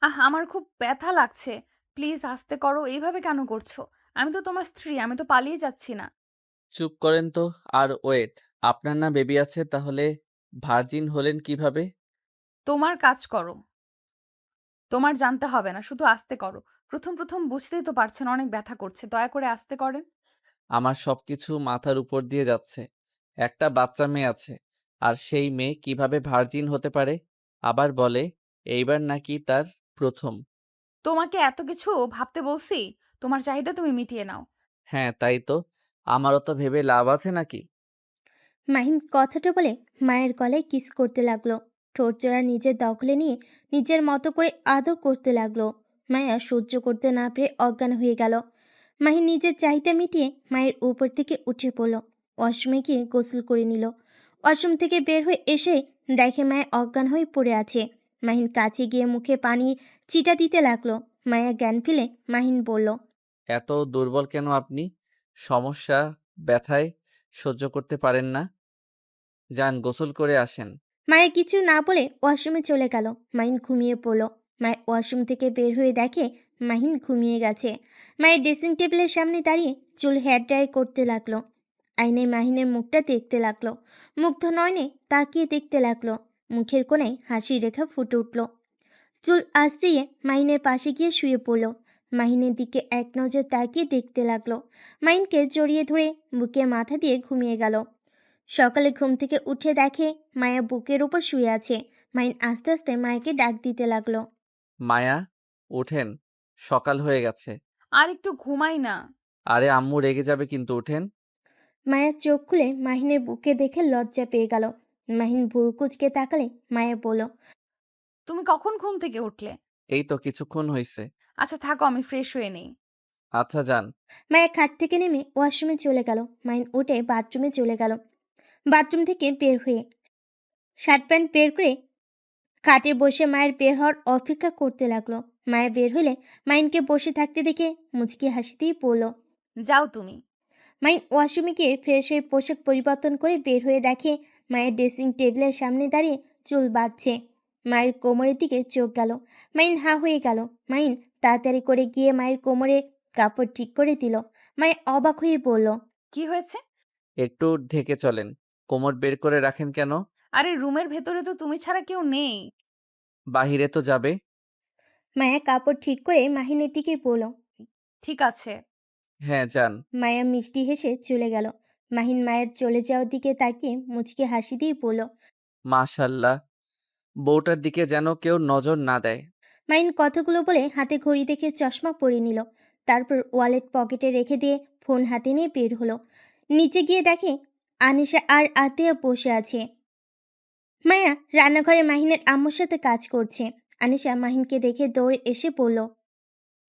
আমার খুব ব্যথা লাগছে। প্লিজ আস্তে করো। এইভাবে কেন করছো? আমি তো তোমার স্ত্রী, আমি তো পালিয়ে যাচ্ছি না। চুপ করেন তো। আর ওয়েট, আপনার না বেবি আছে, তাহলে ভার্জিন হলেন কিভাবে? তোমার কাজ করো। তোমার জানতে হবে না, শুধু আস্তে করো। প্রথম বুঝতেই তো পারছেন অনেক ব্যথা করছে। দয়া করে আস্তে করেন। আমার সবকিছু মাথার উপর দিয়ে যাচ্ছে। একটা বাচ্চা মেয়ে আছে, আর সেই মেয়ে কিভাবে ভার্জিন হতে পারে? আবার বলে এইবার নাকি তার প্রথম। তোমাকে এত কিছু ভাবতে বলছি? তোমার চাহিদা তুমি মিটিয়ে নাও। হ্যাঁ, তাই তো। আমারও তো ভেবে লাভ আছে নাকি? মাহিম কথাটা বলে মায়ের গলায় কিস করতে লাগলো। ঠোঁট জোড়া নিজের দখলে নিয়ে নিজের মতো করে আদর করতে লাগলো। মায়া সহ্য করতে না পেরে অজ্ঞান হয়ে গেল। মাহিন নিজের চাহিদা মিটিয়ে মায়ের উপর থেকে উঠে পড়ল। ওয়াশরুমে গিয়ে গোসল করে নিল। ওয়াশরুম থেকে বের হয়ে এসে দেখে মায়া অজ্ঞান হয়ে পড়ে আছে। মাহিন কাছে গিয়ে মুখে পানি চিটা দিতে লাগলো। মায়া জ্ঞান ফেলে মাহিন বলল, এত দুর্বল কেন আপনি? সমস্যা? ব্যথায় সহ্য করতে পারেন না? যান গোসল করে আসেন। মায়ের কিছু না বলে ওয়াশরুমে চলে গেল। মাহিন ঘুমিয়ে পড়ল। মায়ের ওয়াশরুম থেকে বের হয়ে দেখে মাহিন ঘুমিয়ে গেছে। মায়ের ড্রেসিং টেবিলের সামনে দাঁড়িয়ে চুল হেয়ার ড্রাই করতে লাগলো। আয়নায় মাহিনের মুখটা দেখতে লাগলো। মুগ্ধ নয়নে তাকিয়ে দেখতে লাগলো। মুখের কোণে হাসি রেখা ফুটে উঠল। চুল আশ্রিয়ে মাহিনের পাশে গিয়ে শুয়ে পড়ল। মাহিনের দিকে এক নজর তাকিয়ে দেখতে লাগলো। মাহিনকে জড়িয়ে ধরে বুকে মাথা দিয়ে ঘুমিয়ে গেল। সকালে ঘুম থেকে উঠে দেখে মায়া বুকের ওপর শুয়ে আছে। মাহিন আস্তে আস্তে মায়াকে ডাক দিতে লাগলো। মায়া, উঠেন, সকাল হয়ে গেছে। আর একটু ঘুমাই না। আরে আম্মু রেগে যাবে কিন্তু, উঠেন। মায়া চোখ খুলে মাহিনের বুকে দেখে লজ্জা পেয়ে গেল। মাহিন ভুরু কুচকে তাকালে মায়া বলল, তুমি কখন ঘুম থেকে উঠলে? এই তো কিছুক্ষণ হইছে। আচ্ছা থাকো, আমি ফ্রেশ হয়ে নেই। আচ্ছা যান। মায়া খাট থেকে নেমে ওয়াশরুমে চলে গেল। মাহিন উঠে বাথরুমে চলে গেল। বাথরুম থেকে বের হয়ে শার্ট প্যান্ট বের করে খাটে বসে মায়ের বের হওয়ার অপেক্ষা করতে লাগলো। মায়া বের হলে মাহিনকে বসে থাকতে দেখে মুচকি হাসি দিয়ে বলল, যাও তুমি। মাইন ওয়াশরুমে গিয়ে ফ্রেশ হয়ে পোশাক পরিবর্তন করে বের হয়ে দেখে মায়ের ড্রেসিং টেবিলের সামনে দাঁড়িয়ে চুল বাঁধছে। মায়ের কোমরের দিকে চোখ গেল। মাইন হা হয়ে গেল। মাইন তাড়াতাড়ি করে গিয়ে মায়ের কোমরে কাপড় ঠিক করে দিল। মায়ের অবাক হয়ে বলল, কি হয়েছে? একটু ঢেকে চলেন। কোমর বের করে রাখেন কেন? আরে রুমের ভেতরে তো তুমি ছাড়া কেউ নেই। বাহিরে তো যাবে। মায়া কাপড় ঠিক করে মাহিনের দিকে বলল। ঠিক আছে। হ্যাঁ যান। মায়া মিষ্টি হেসে চলে গেল। মাহিন মায়ের চলে যাওয়ার দিকে তাকিয়ে মুচকি হাসি দিয়ে বলল। মাশাল্লাহ, বউটার দিকে যেন কেউ নজর না দেয়। মাইন কথাগুলো বলে হাতে ঘড়ি দেখে চশমা পরে নিল। তারপর ওয়ালেট পকেটে রেখে দিয়ে ফোন হাতে নিয়ে বের হলো। নিচে গিয়ে দেখে আনিশা আর আতিয়া বসে আছে। মায়া রান্নাঘরে মাহিনের আম্মুর সাথে কাজ করছে। আনিশা মাহিনকে দেখে দৌড়ে এসে পড়ল।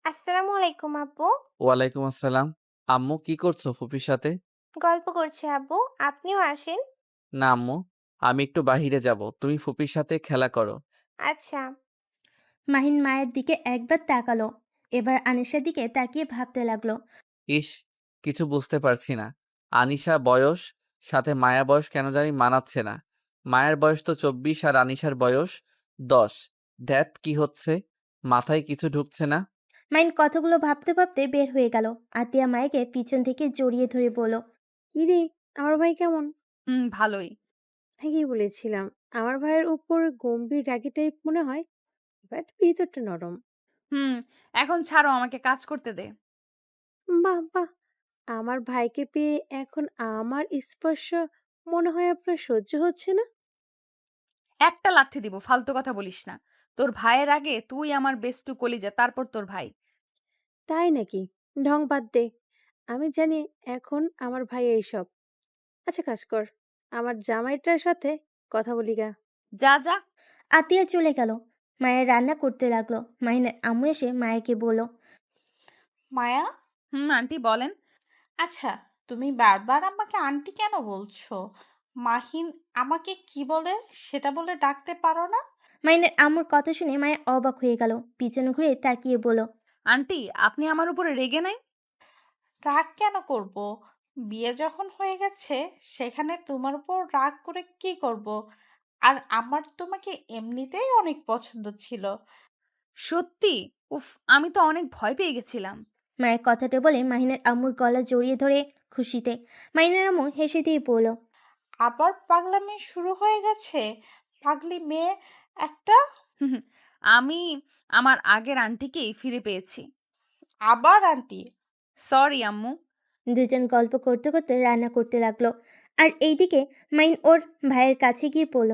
আসসালামু আলাইকুম আব্বু। ওয়ালাইকুম আসসালাম। আম্মু কি করছো ফুপির সাথে? গল্প করছি আব্বু, আপনিও আসেন। না আম্মু, আমি একটু বাহিরে যাব, তুমি ফুপির সাথে খেলা করো। আচ্ছা। মাহিন মায়ের দিকে একবার তাকালো। এবার আনিশার দিকে তাকিয়ে ভাবতে লাগলো। ইস, কিছু বুঝতে পারছি না। আনিশা বয়স সাথে মায়া বয়স কেন জানি মানাচ্ছে না। মায়ের বয়স তো 24 আর আনিশার বয়স 10। ধ্যাত, কি হচ্ছে? মাথায় কিছু ঢুকছে না। মাহিন কথাগুলো ভাবতে ভাবতে বের হয়ে গেল। আতিয়া মায়াকে পিছন থেকে জড়িয়ে ধরে বলল, কিরে, আমার ভাই কেমন? ভালোই। ঠিকই বলেছিলাম। আমার ভাইয়ের উপর গম্ভীর রাগী টাইপ মনে হয়, বাট ভিতরটা নরম। হুম। এখন ছাড়ো, আমাকে কাজ করতে দে। বাহ বাহ, আমার ভাইকে পেয়ে এখন আমার স্পর্শ মনে হয় আপনার সহ্য হচ্ছে না। একটা লাথি দিব, ফালতু কথা বলিস না। তোর ভাইয়ের আগে তুই আমার বেস্টু কলিজা, তারপর তোর ভাই। তাই নাকি? ঢং বাদ দে। আমি জানি এখন আমার ভাই এইসব। আচ্ছা কাজ কর, আমার জামাইটার সাথে কথা বলি গা। যা যা। আতিয়া চলে গেল। মায়ের রান্না করতে লাগলো। মাহিনের আম্মু এসে মায়াকে বলল, মায়া, আন্টি বলেন। আচ্ছা, তুমি বারবার আমাকে আন্টি কেন বলছো? মাহিন আমাকে কি বলে সেটা বলে ডাকতে পারো না? মাইনের আম্মুর কথা শুনে মায়া অবাক হয়ে গেল। পিছনে ঘুরে তাকিয়ে বলল, আন্টি, আপনি আমার উপরে রেগে নাই? রাগ কেন করব? বিয়ে যখন হয়ে গেছে সেখানে তোমার উপর রাগ করে কি করব? আর আমার তোমাকে এমনিতেই অনেক পছন্দ ছিল। সত্যি? উফ! আমি তো অনেক ভয় পেয়ে গেছিলাম। মায়ের কথাটা বলে মাহিনের আম্মুর গলা জড়িয়ে ধরে খুশিতে। মাহিনের আম্মু হেসে দিয়ে বলল, আবার পাগলামি শুরু হয়ে গেছে? পাগলি মেয়ে একটা। হুম, হুম। আমি আমার আগের আন্টিকেই ফিরে পেয়েছি। আবার আন্টি? সরি আম্মু। দুজন গল্প করতে করতে রান্না করতে লাগলো। আর এইদিকে মাইন ওর ভাইয়ের কাছে গিয়ে বলল,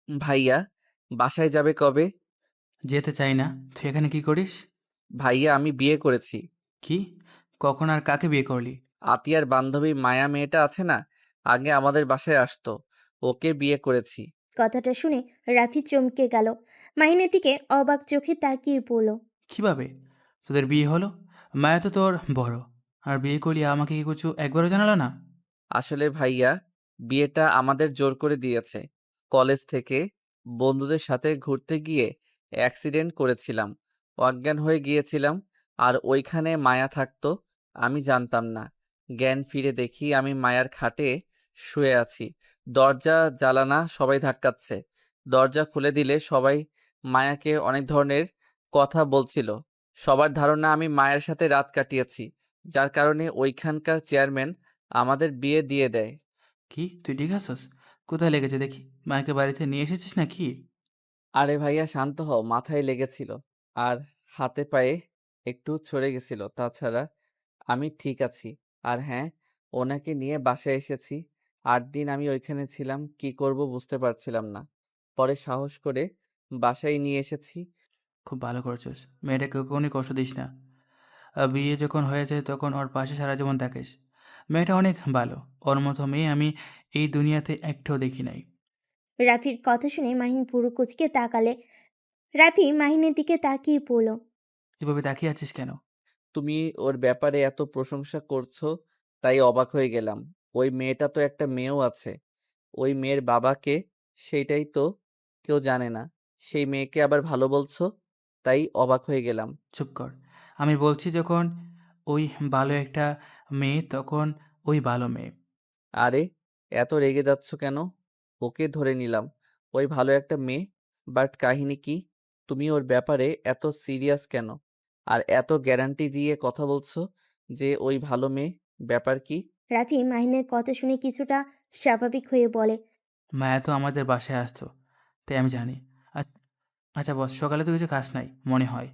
ভাইয়া, বাসায় যাবে কবে? যেতে চাই না। তুই এখানে কি করিস? ভাইয়া, আমি বিয়ে করেছি। কি? কখন আর কাকে বিয়ে করলি? আতিয়ার বান্ধবী মায়া মেয়েটা আছে না, আগে আমাদের বাসায় আসতো, ওকে বিয়ে করেছি। কথাটা শুনে রাফি চমকে গেল। মাহিনের দিকে অবাক চোখে তাকিয়ে বলল, কিভাবে তোদের বিয়ে হলো? মায়া তো তোর বড়, আর বিয়ে করলি আমাকে কি কিছু একবারও জানালো না? আসলে ভাইয়া, বিয়েটা আমাদের জোর করে দিয়েছে। কলেজ থেকে বন্ধুদের সাথে ঘুরতে গিয়ে অ্যাক্সিডেন্ট করেছিলাম, অজ্ঞান হয়ে গিয়েছিলাম। আর ওইখানে মায়া থাকতো, আমি জানতাম না। জ্ঞান ফিরে দেখি আমি মায়ার খাটে শুয়ে আছি, দরজা জানালা সবাই ধাক্কাচ্ছে। দরজা খুলে দিলে সবাই মায়াকে অনেক ধরনের কথা বলছিল। সবার ধারণা আমি মায়ের সাথে রাত কাটিয়েছি, যার কারণে ওইখানকার চেয়ারম্যান আমাদের বিয়ে দিয়ে দেয়। কি, তুই ঠিক আছিস? কোথায় লেগেছে দেখি? মায়াকে বাড়িতে নিয়ে এসেছিস নাকি? আরে ভাইয়া, শান্ত হও, মাথায় লেগেছিল আর হাতে পায়ে একটু ছড়ে গেছিল, তাছাড়া আমি ঠিক আছি। আর হ্যাঁ, ওনাকে নিয়ে বাসায় এসেছি। 8 দিন আমি ওইখানে ছিলাম, কি করব বুঝতে পারছিলাম না। পরে সাহস করে বাসায় নিয়ে এসেছি। খুব ভালো করছিস। মেয়েটাকে কখনই কষ্ট দিস না। বিয়ে যখন হয়ে যায় তখন ওর পাশে সারা জীবন থাকিস। মেয়েটা অনেক ভালো। ওর মতো মেয়ে আমি এই দুনিয়াতে একটাও দেখি নাই। রাফির কথা শুনে মাহিন পুরো কুচকে তাকালে। রাফি মাহিনের দিকে তাকিয়ে বলল, এভাবে তাকিয়ে আছিস কেন? তুমি ওর ব্যাপারে এত প্রশংসা করছো, তাই অবাক হয়ে গেলাম। ওই মেয়েটা তো একটা মেয়েও আছে, ওই মেয়ের বাবাকে, সেইটাই তো কেউ জানে না। সেই মেয়েকে আবার ভালো বলছো, তাই অবাক হয়ে গেলাম। চুপ কর। আমি বলছি যখন ওই ভালো একটা মেয়ে তখন ওই ভালো মেয়ে। আরে, এত রেগে যাচ্ছ কেন? ওকে ধরে নিলাম, ওই ভালো একটা মেয়ে, বাট কাহিনী কি? তুমি ওর ব্যাপারে এত সিরিয়াস কেন? আর এত গ্যারান্টি দিয়ে কথা বলছো যে ওই ভালো মেয়ে, ব্যাপার কি? রাফি মাহিনের কথা শুনে কিছুটা স্বাভাবিক হয়ে বলে, মায়া তো আমাদের বাসায় আসতো, তাই আমি জানি। আ- আচ্ছা বস, সকালে তো কিছু খাস নাই মনে হয়।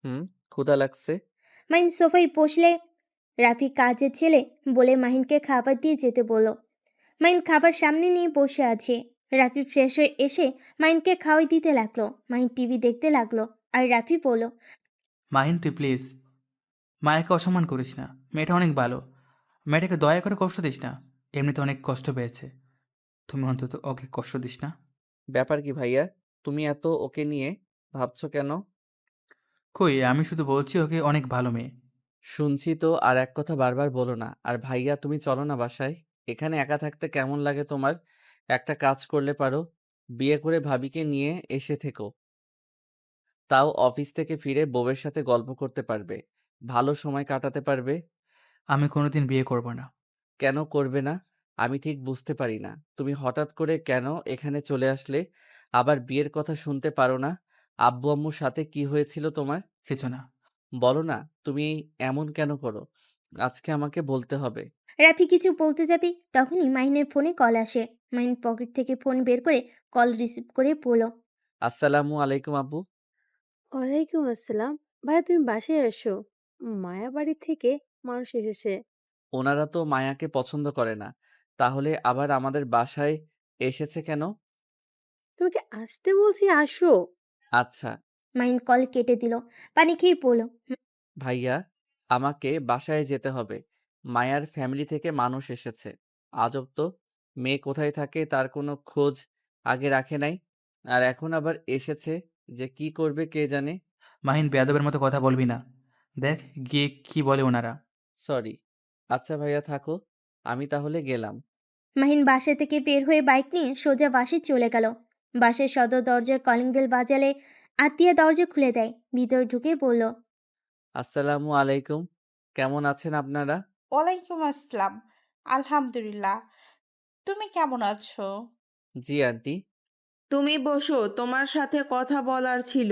হুম, ক্ষুধা লাগছে। মাহিন সোফায় বসলে রাফি কাজের ছেলে বলে মাহিনকে খাবার দিয়ে যেতে বলল। মাহিন খাবার সামনে নিয়ে বসে আছে। রাফি ফ্রেশ হয়ে এসে মাহিনকে খাওয়াই দিতে লাগলো। মাহিন টিভি দেখতে লাগলো। আর রাফি বলল, মাহিন, তুই প্লিজ মায়াকে অসম্মান করিস না। মেয়েটা অনেক ভালো। মেয়েটাকে দয়া করে কষ্ট দিস না। এমনিতে অনেক কষ্ট পেয়েছে। তুমি অন্তত ওকে কষ্ট দিস না। ব্যাপার কি ভাইয়া, তুমি এত ওকে নিয়ে ভাবছো কেন? কই, আমি শুধু বলছি ওকে অনেক ভালো মেয়ে। শুনছি তো, আর এক কথা বারবার বলো না। আর ভাইয়া, তুমি চলো না বাসায়, এখানে একা থাকতে কেমন লাগে তোমার? একটা কাজ করলে পারো, বিয়ে করে ভাবিকে নিয়ে এসে থেকো, তাও অফিস থেকে ফিরে বউয়ের সাথে গল্প করতে পারবে, ভালো সময় কাটাতে পারবে। আমি কোনোদিন বিয়ে করব না। কেন করবে না? আমি ঠিক বুঝতে পারি না, তুমি হঠাৎ করে কেন এখানে চলে আসলে? আবার বিয়ের কথা শুনতে পারো না? আব্বু আম্মুর সাথে কি হয়েছিল তোমার? কিছু না। বলো না, তুমি এমন কেন করো? আজকে আমাকে বলতে হবে। রাফি কিছু বলতে যাবে তখনই মাহিনের ফোনে কল আসে। মাহিন পকেট থেকে ফোন বের করে কল রিসিভ করে বলল, আসসালামু আলাইকুম আব্বু। ওয়ালাইকুম আসসালাম। ভাইয়া, তুমি বাসায় আসো। মায়া বাড়ি থেকে মানুষ এসেছে। ওনারা তো মায়াকে পছন্দ করে না, তাহলে আবার আমাদের বাসায় এসেছে কেন? তোমাকে আসতে বলছি, আসো। আচ্ছা। মাহিন কল কেটে দিল। পানি খেয়ে বলল, ভাইয়া, আমাকে বাসায় যেতে হবে, মায়ার ফ্যামিলি থেকে মানুষ এসেছে। আজব তো, মেয়ে কোথায় থাকে তার কোনো খোঁজ আগে রাখে নাই, আর এখন আবার এসেছে, যে কি করবে কে জানে। মাহিন, বেয়াদবের মতো কথা বলবি না। দেখ গিয়ে কি বলে ওনারা। সরি। আচ্ছা ভাইয়া, থাকো, আমি তাহলে গেলাম। মাহিন বাসা থেকে বের হয়ে বাইক নিয়ে সোজা বাসে চলে গেল। বাসের সদর দরজার কলিং বেল বাজালে আত্মীয়া দরজা খুলে দেয়। ভিতরে ঢুকে বলল, আসসালামু আলাইকুম, কেমন আছেন আপনারা? ওয়ালাইকুম আসসালাম। আলহামদুলিল্লাহ। তুমি কেমন আছো? জি আন্টি। তুমি বসো, তোমার সাথে কথা বলার ছিল।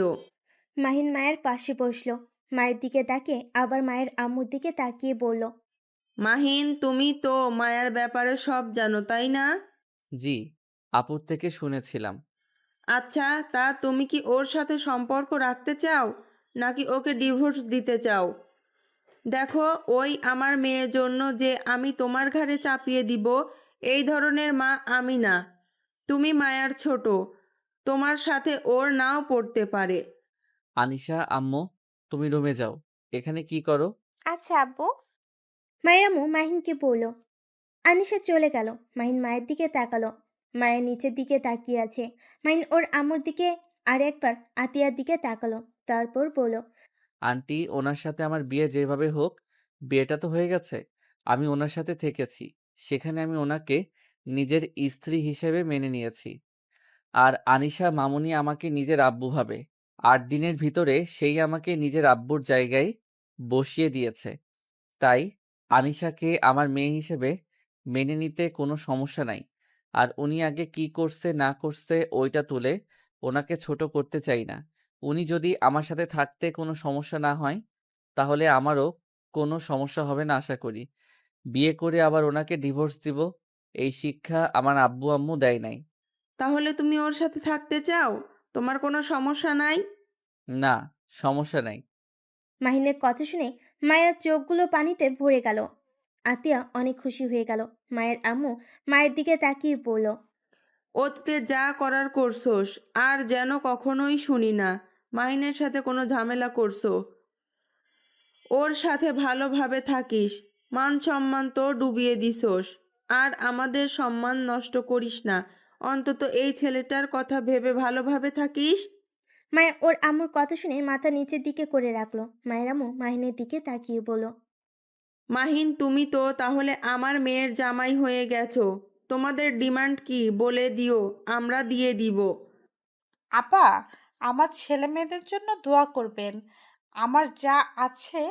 মাহিন মায়ের পাশে বসলো। মায়ের দিকে তাকিয়ে আবার মায়ের আম্মুর দিকে তাকিয়ে বলল, মাহিন, তুমি তো মায়ার ব্যাপারে সব জানো, তাই না? জি, আপুর থেকে শুনেছিলাম। আচ্ছা, তা তুমি কি ওর সাথে সম্পর্ক রাখতে চাও নাকি ওকে ডিভোর্স দিতে চাও? দেখো, ওই আমার মেয়ের জন্য যে আমি তোমার ঘাড়ে চাপিয়ে দিব, এই ধরনের মা আমি না। তুমি মায়ার ছোট, তোমার সাথে ওর নাও পড়তে পারে। আনিশা, আম্মু, তুমি রুমে যাও। এখানে কি করো? আচ্ছা আব্বু। মায়ের আম্মু মাহিনকে বলল। আনিশা চলে গেল। মাহিন মায়ের দিকে তাকালো। মায়ের নিচের দিকে তাকিয়ে আছে। মাহিন ওর আম্মুর দিকে আর একবার আতিয়ার দিকে তাকালো। তারপর বলল, আন্টি, ওনার সাথে আমার বিয়ে যেভাবে হোক, বিয়েটা তো হয়ে গেছে। আমি ওনার সাথে থেকেছি। সেখানে আমি ওনাকে নিজের স্ত্রী হিসেবে মেনে নিয়েছি। আর আনিশা মামুনি আমাকে নিজের আব্বু ভাবে। ৮ দিনের ভিতরে সেই আমাকে নিজের আব্বুর জায়গায় বসিয়ে দিয়েছে। তাই আনিশাকে আমার মেয়ে হিসেবে মেনে নিতে কোনো সমস্যা নাই। আর উনি আগে কি করছে না করছে ওইটা তুলে ওনাকে ছোট করতে চাই না। উনি যদি আমার সাথে থাকতে কোনো সমস্যা না হয়, তাহলে আমারও কোনো সমস্যা হবে না আশা করি। বিয়ে করে আবার ওনাকে ডিভোর্স দিব, এই শিক্ষা আমার আব্বু আম্মু দেয় নাই। তাহলে তুমি ওর সাথে থাকতে চাও? তোমার কোনো সমস্যা নাই? না, সমস্যা নাই। মাহিনের কথা শুনে মায়ের চোখগুলো পানিতে ভরে গেল। আতিয়া অনেক খুশি হয়ে গেল। মায়ের আম্মু মায়ের দিকে তাকিয়ে বলল, অতীতে যা করার করছোস, আর যেন কখনোই শুনি না মাহিনের সাথে কোনো ঝামেলা করছো। ওর সাথে ভালোভাবে থাকিস, মান সম্মান তো ডুবিয়ে দিছোস। আর আমাদের সম্মান নষ্ট করিস না। অন্তত এই ছেলেটার কথা ভেবে ভালোভাবে থাকিস। মায়া ওর আম্মুর কথা শুনে মাথা নিচের দিকে করে রাখলো। মায়ের আম্মু মাহিনের দিকে তাকিয়ে বলল, মাহিন, তুমি তো তাহলে আমার মেয়ের জামাই হয়ে গেছো। তোমাদের ডিমান্ড কি বলে দিও, আমরা দিয়ে দিব। আপা, আমার ছেলে মেয়েদের জন্য দোয়া করবেন। আমার যা আছে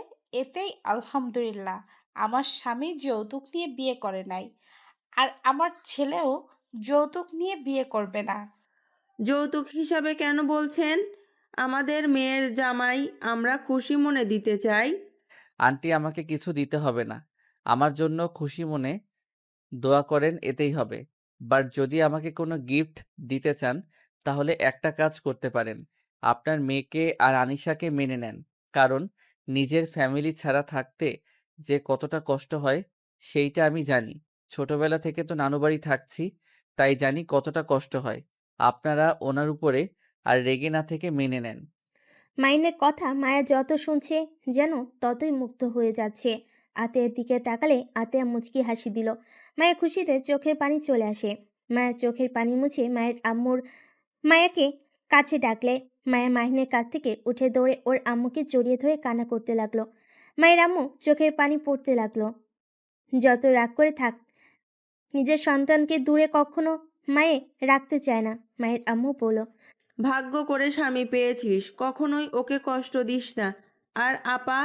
এতেই আলহামদুলিল্লাহ। আমার স্বামী যৌতুক নিয়ে বিয়ে করে নাই, আর আমার ছেলেও যৌতুক নিয়ে বিয়ে করবে না। যৌতুক হিসাবে কেন বলছেন? আমাদের মেয়ের জামাই আমরা খুশি মনে দিতে চাই। আন্টি, আমাকে কিছু দিতে হবে না। আমার জন্য খুশি মনে দোয়া করেন, এতেই হবে। বাট যদি আমাকে কোনো গিফট দিতে চান, তাহলে একটা কাজ করতে পারেন। আপনার মেয়েকে আর আনিশাকে মেনে নেন। কারণ নিজের ফ্যামিলি ছাড়া থাকতে যে কতটা কষ্ট হয়, সেইটা আমি জানি। ছোটবেলা থেকে তো নানু বাড়ি থাকছি, তাই জানি কতটা কষ্ট হয়। আপনারা ওনার উপরে আর রেগে না থেকে মেনে নেন। মাইনের কথা মায়া যত শুনছে যেন ততই মুগ্ধ হয়ে যাচ্ছে। আতের দিকে তাকালে আতেয়া মুচকি হাসি দিল। মায়ের খুশিতে চোখের পানি চলে আসে। মায়ের চোখের পানি মুছে মায়ের আম্মুর মায়াকে কাছে ডাকলে মায়া মাহিনের কাছ থেকে উঠে দৌড়ে ওর আম্মুকে জড়িয়ে ধরে কান্না করতে লাগলো। মায়ের আম্মু চোখের পানি পড়তে লাগলো। যত রাগ করে থাক, নিজের সন্তানকে দূরে কখনো মায়ে রাখতে চায় না। মায়ের আম্মু বলল, ভাগ্য করে স্বামী পেয়েছিস, কখনোই ওকে কষ্ট দিস না। আর আপা,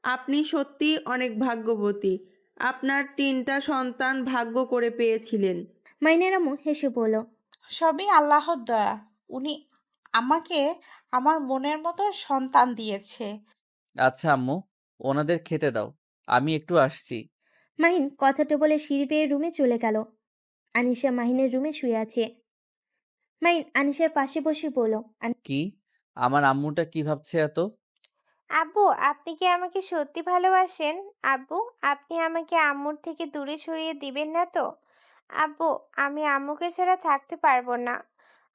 আপনি সত্যি অনেক ভাগ্যবতী। আপনার 3টা সন্তান ভাগ্য করে পেয়েছিলেন। মাইনের আম্মু হেসে বলল, সবই আল্লাহর দয়া। উনি আমাকে আমার মনের মতো সন্তান দিয়েছে। আচ্ছা আম্মু, ওনাদের খেতে দাও, আমি একটু আসছি। মাহিন কথাটা বলে সিঁড়ি বেয়ে রুমে চলে গেল। আনিশা মাহিনের রুমে শুয়ে আছে। মাহিন আনিশার পাশে বসে বলল, কি? আমার আম্মুটা কি ভাবছে এত? আব্বু, আপনি কি আমাকে সত্যি ভালোবাসেন? আব্বু, আপনি আমাকে আম্মুর থেকে দূরে সরিয়ে দিবেন না তো? আব্বু, আমি আম্মুকে ছাড়া থাকতে পারবো না।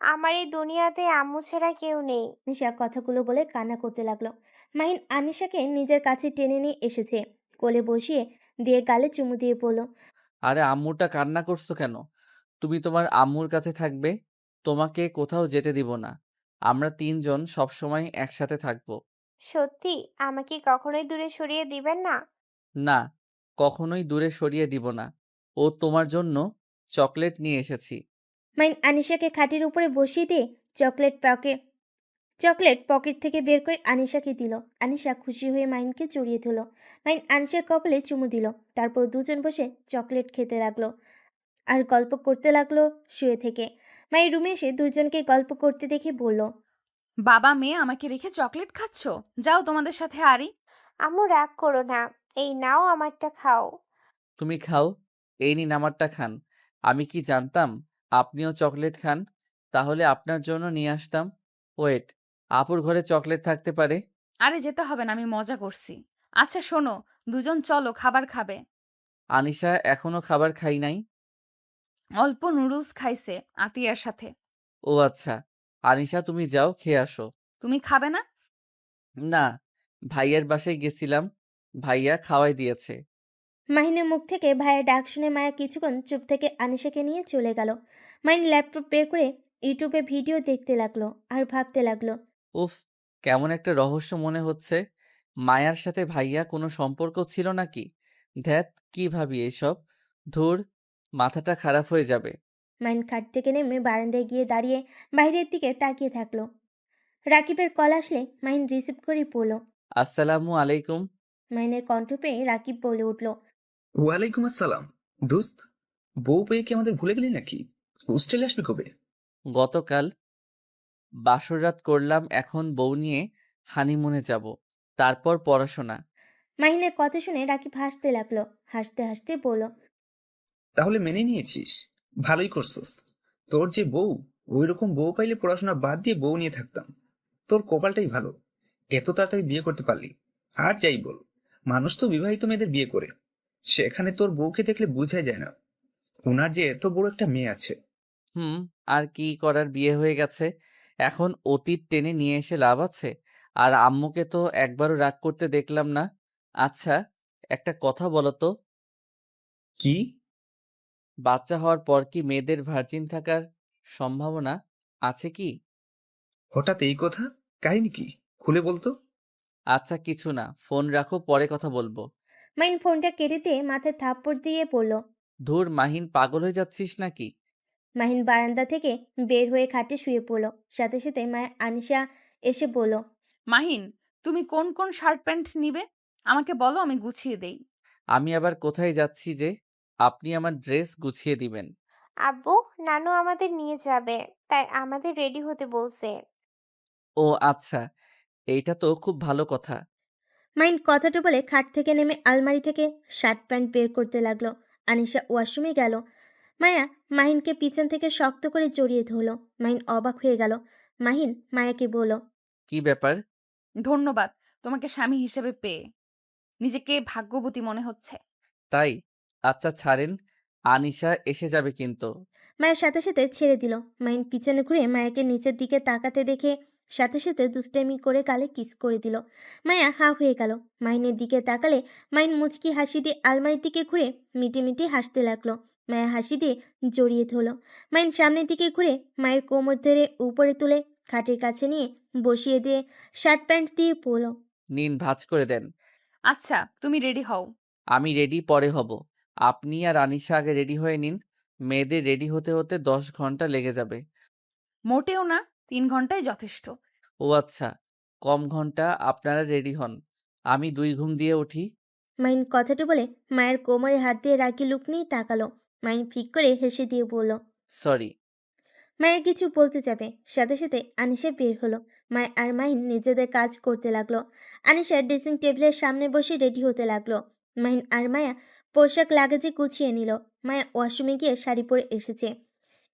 আমার এই দুনিয়াতে আম্মু ছাড়া কেউ নেই। আনিশা কথাগুলো বলে কান্না করতে লাগলো। মাহিন আনিশাকে নিজের কাছে টেনে নিয়ে এসেছে। কোলে বসিয়ে দিয়ে গালে চুমু দিয়ে বলল, আরে আম্মুটা কান্না করছো কেন? তুমি তোমার আম্মুর কাছে থাকবে, তোমাকে কোথাও যেতে দিব না। আমরা 3জন সবসময় একসাথে থাকবো। সত্যি আমাকে কখনোই দূরে সরিয়ে দিবেন না? না, কখনোই দূরে সরিয়ে দিব না। ও তোমার জন্য চকলেট নিয়ে এসেছি। মাহিন আনিশাকে খাটের উপরে বসিয়ে দিয়ে চকলেট পকেট থেকে বের করে আনিশাকে দিল। আনিশা খুশি হয়ে মাহিনকে জড়িয়ে ধরল। মাহিন আনিশার কপালে চুমু দিল। তারপর দুজন বসে চকলেট খেতে লাগলো আর গল্প করতে লাগলো শুয়ে থেকে। মায়ের রুমে এসে দুজনকে গল্প করতে দেখে বলল, বাবা মেয়ে আমাকে রেখে চকলেট খাচ্ছ? যাও তোমাদের সাথে আরি। আম্মু রাগ করো না, এই নাও আমারটা খাও। তুমি খাও, এই নিন আমারটা খান। আমি কি জানতাম আপনিও চকলেট খান? তাহলে আপনার জন্য নিয়ে আসতাম। ওয়েট, আপুর ঘরে চকলেট থাকতে পারে। আরে যেতে হবে না, আমি মজা করছি। আচ্ছা শোনো, দুজন চলো খাবার খাবে। আনিশা এখনো খাবার খাই নাই। অল্প নুডলস খাইছে আতিয়ার সাথে। ও আচ্ছা, আনিশা তুমি যাও খেয়ে আসো। তুমি খাবে না? না, ভাইয়ার বাসায় গেছিলাম, ভাইয়া খাওয়াই দিয়েছে। মাহিনের মুখ থেকে ভাইয়ের ডাক শুনে মায়া কিছুক্ষণ চুপ থেকে আনিশাকে নিয়ে চলে গেল। মাহিন ল্যাপটপ বের করে ইউটিউবে ভিডিও দেখতে লাগলো আর ভাবতে লাগলো। উফ, কেমন একটা রহস্য মনে হচ্ছে। মায়ার সাথে ভাইয়া কোনো সম্পর্ক ছিল নাকি? ধ্যাত, কি ভাবি এসব? ধুর, মাথাটা খারাপ হয়ে যাবে। মাহিন খাট থেকে নেমে বারান্দায় গিয়ে দাঁড়িয়ে বাইরের দিকে তাকিয়ে থাকলো। রাকিবের কল আসলে মাহিন রিসিভ করে পড়ল। আসসালামু আলাইকুম। মাহিনের কণ্ঠ পেয়ে রাকিব বলে উঠল। ওয়ালাইকুম আসসালাম। দোস্ত, বউ পেয়ে কি আমাদের ভুলে গেলি নাকি? হোস্টেলে আসবি কবে? গতকাল বাসর রাত করলাম, এখন বউ নিয়ে হানিমুনে যাব, তারপর পড়াশোনা। মাহিনের কথা শুনে রাকিব হাসতে লাগলো। হাসতে হাসতে বলল। তাহলে মেনে নিয়েছিস, ভালোই করছস। তোর যে বউ, ওই রকম বউ পাইলে পড়াশোনা বাদ দিয়ে বউ নিয়ে থাকতাম। তোর কপালটাই ভালো, এত তাড়াতাড়ি বিয়ে করতে পারলি। আর যাই বল, মানুষ তো বিবাহিত মেয়েদের বিয়ে করে, সেখানে তোর বউকে দেখলে বোঝাই যায় না ওনার যে এত বড় একটা মেয়ে আছে। হুম, আর কি করার, বিয়ে হয়ে গেছে, এখন অতীত টেনে নিয়ে এসে লাভ আছে? আর আম্মুকে তো একবারও রাগ করতে দেখলাম না। আচ্ছা, একটা কথা বলো তো, কি? বাচ্চা হওয়ার পর কি মেয়েদের ভার্জিন থাকার সম্ভাবনা আছে কি? হঠাৎ এই কথা? কাহিনী কি, খুলে বলতো। আচ্ছা কিছু না, ফোন রাখো, পরে কথা বলবো। মাহিন ফোনটা কেটে দিয়ে মাথায় থাপ্পড় দিয়ে পড়ল। ধুর মাহিন, পাগল হয়ে যাচ্ছিস নাকি? মাহিন বারান্দা থেকে বের হয়ে খাটে শুয়ে পড়ল। সাথে সাথে মায়া আনিশা এসে বলল। মাহিন, তুমি কোন কোন শার্ট প্যান্ট নিবে আমাকে বলো, আমি গুছিয়ে দেই। আমি আবার কোথায় যাচ্ছি যে আপনি আমার ড্রেস গুছিয়ে দিবেন? আব্বু, নানু আমাদের নিয়ে যাবে, তাই আমাদের রেডি হতে বলছে। ও আচ্ছা, এইটা তো খুব ভালো কথা। মাহিন কথাটা বলে খাট থেকে নেমে আলমারি থেকে শার্ট প্যান্ট বের করতে লাগলো। আনিশা ওয়াশরুমে গেল। মায়া মাহিনকে পিছন থেকে শক্ত করে জড়িয়ে ধরলো। মাহিন অবাক হয়ে গেল। মাহিন মায়াকে বলল। কি ব্যাপার? ধন্যবাদ তোমাকে স্বামী হিসেবে পেয়ে, নিজেকে ভাগ্যবতী মনে হচ্ছে। তাই? আচ্ছা ছাড়েন, আনিশা এসে যাবে কিন্তু। মায়ের সাথে সাথে ছেড়ে দিল। মাহিন পিছনে ঘুরে মায়াকে নিচের দিকে তাকাতে দেখে সাথে সাথে দুষ্টামি করে গালে কিস করে দিল। মায়া হা হয়ে গেল। মাহিনের দিকে তাকালে মাহিন মুচকি হাসি দিয়ে আলমারির দিকে ঘুরে মিটি মিটি হাসতে লাগলো। মায়া হাসি দিয়ে জড়িয়ে ধরলো। মাহিন সামনের দিকে ঘুরে মায়ের কোমর ধরে উপরে তুলে খাটের কাছে নিয়ে বসিয়ে দিয়ে শার্ট প্যান্ট দিয়ে পরল। নিন ভাঁজ করে দেন। আচ্ছা তুমি রেডি হও। আমি রেডি পরে হব, আপনি আর আনিশা আগে রেডি হয়ে নিন। মেয়েদের রেডি হতে হতে 10 ঘন্টা লেগে যাবে। মোটেও না, 3 ঘন্টাই যথেষ্ট। ও আচ্ছা, কম ঘন্টা, আপনারা রেডি হন, আমি 2 ঘুম দিয়ে উঠি। মাহিন কথাটা বলে মায়ের কোমরে হাত দিয়ে রাগি লুক নিয়ে তাকালো। মাহিন ফিক করে হেসে দিয়ে বলল। সরি। মায়া কিছু বলতে যাবে, সাথে সাথে আনিশা বের হলো। মায়া আর মাহিন নিজেদের কাজ করতে লাগলো। আনিশা ড্রেসিং টেবিলের সামনে বসে রেডি হতে লাগলো। মাহিন আর মায়া পোশাক লাগেজে গুছিয়ে নিল। মায়া ওয়াশরুমে গিয়ে শাড়ি পরে এসেছে,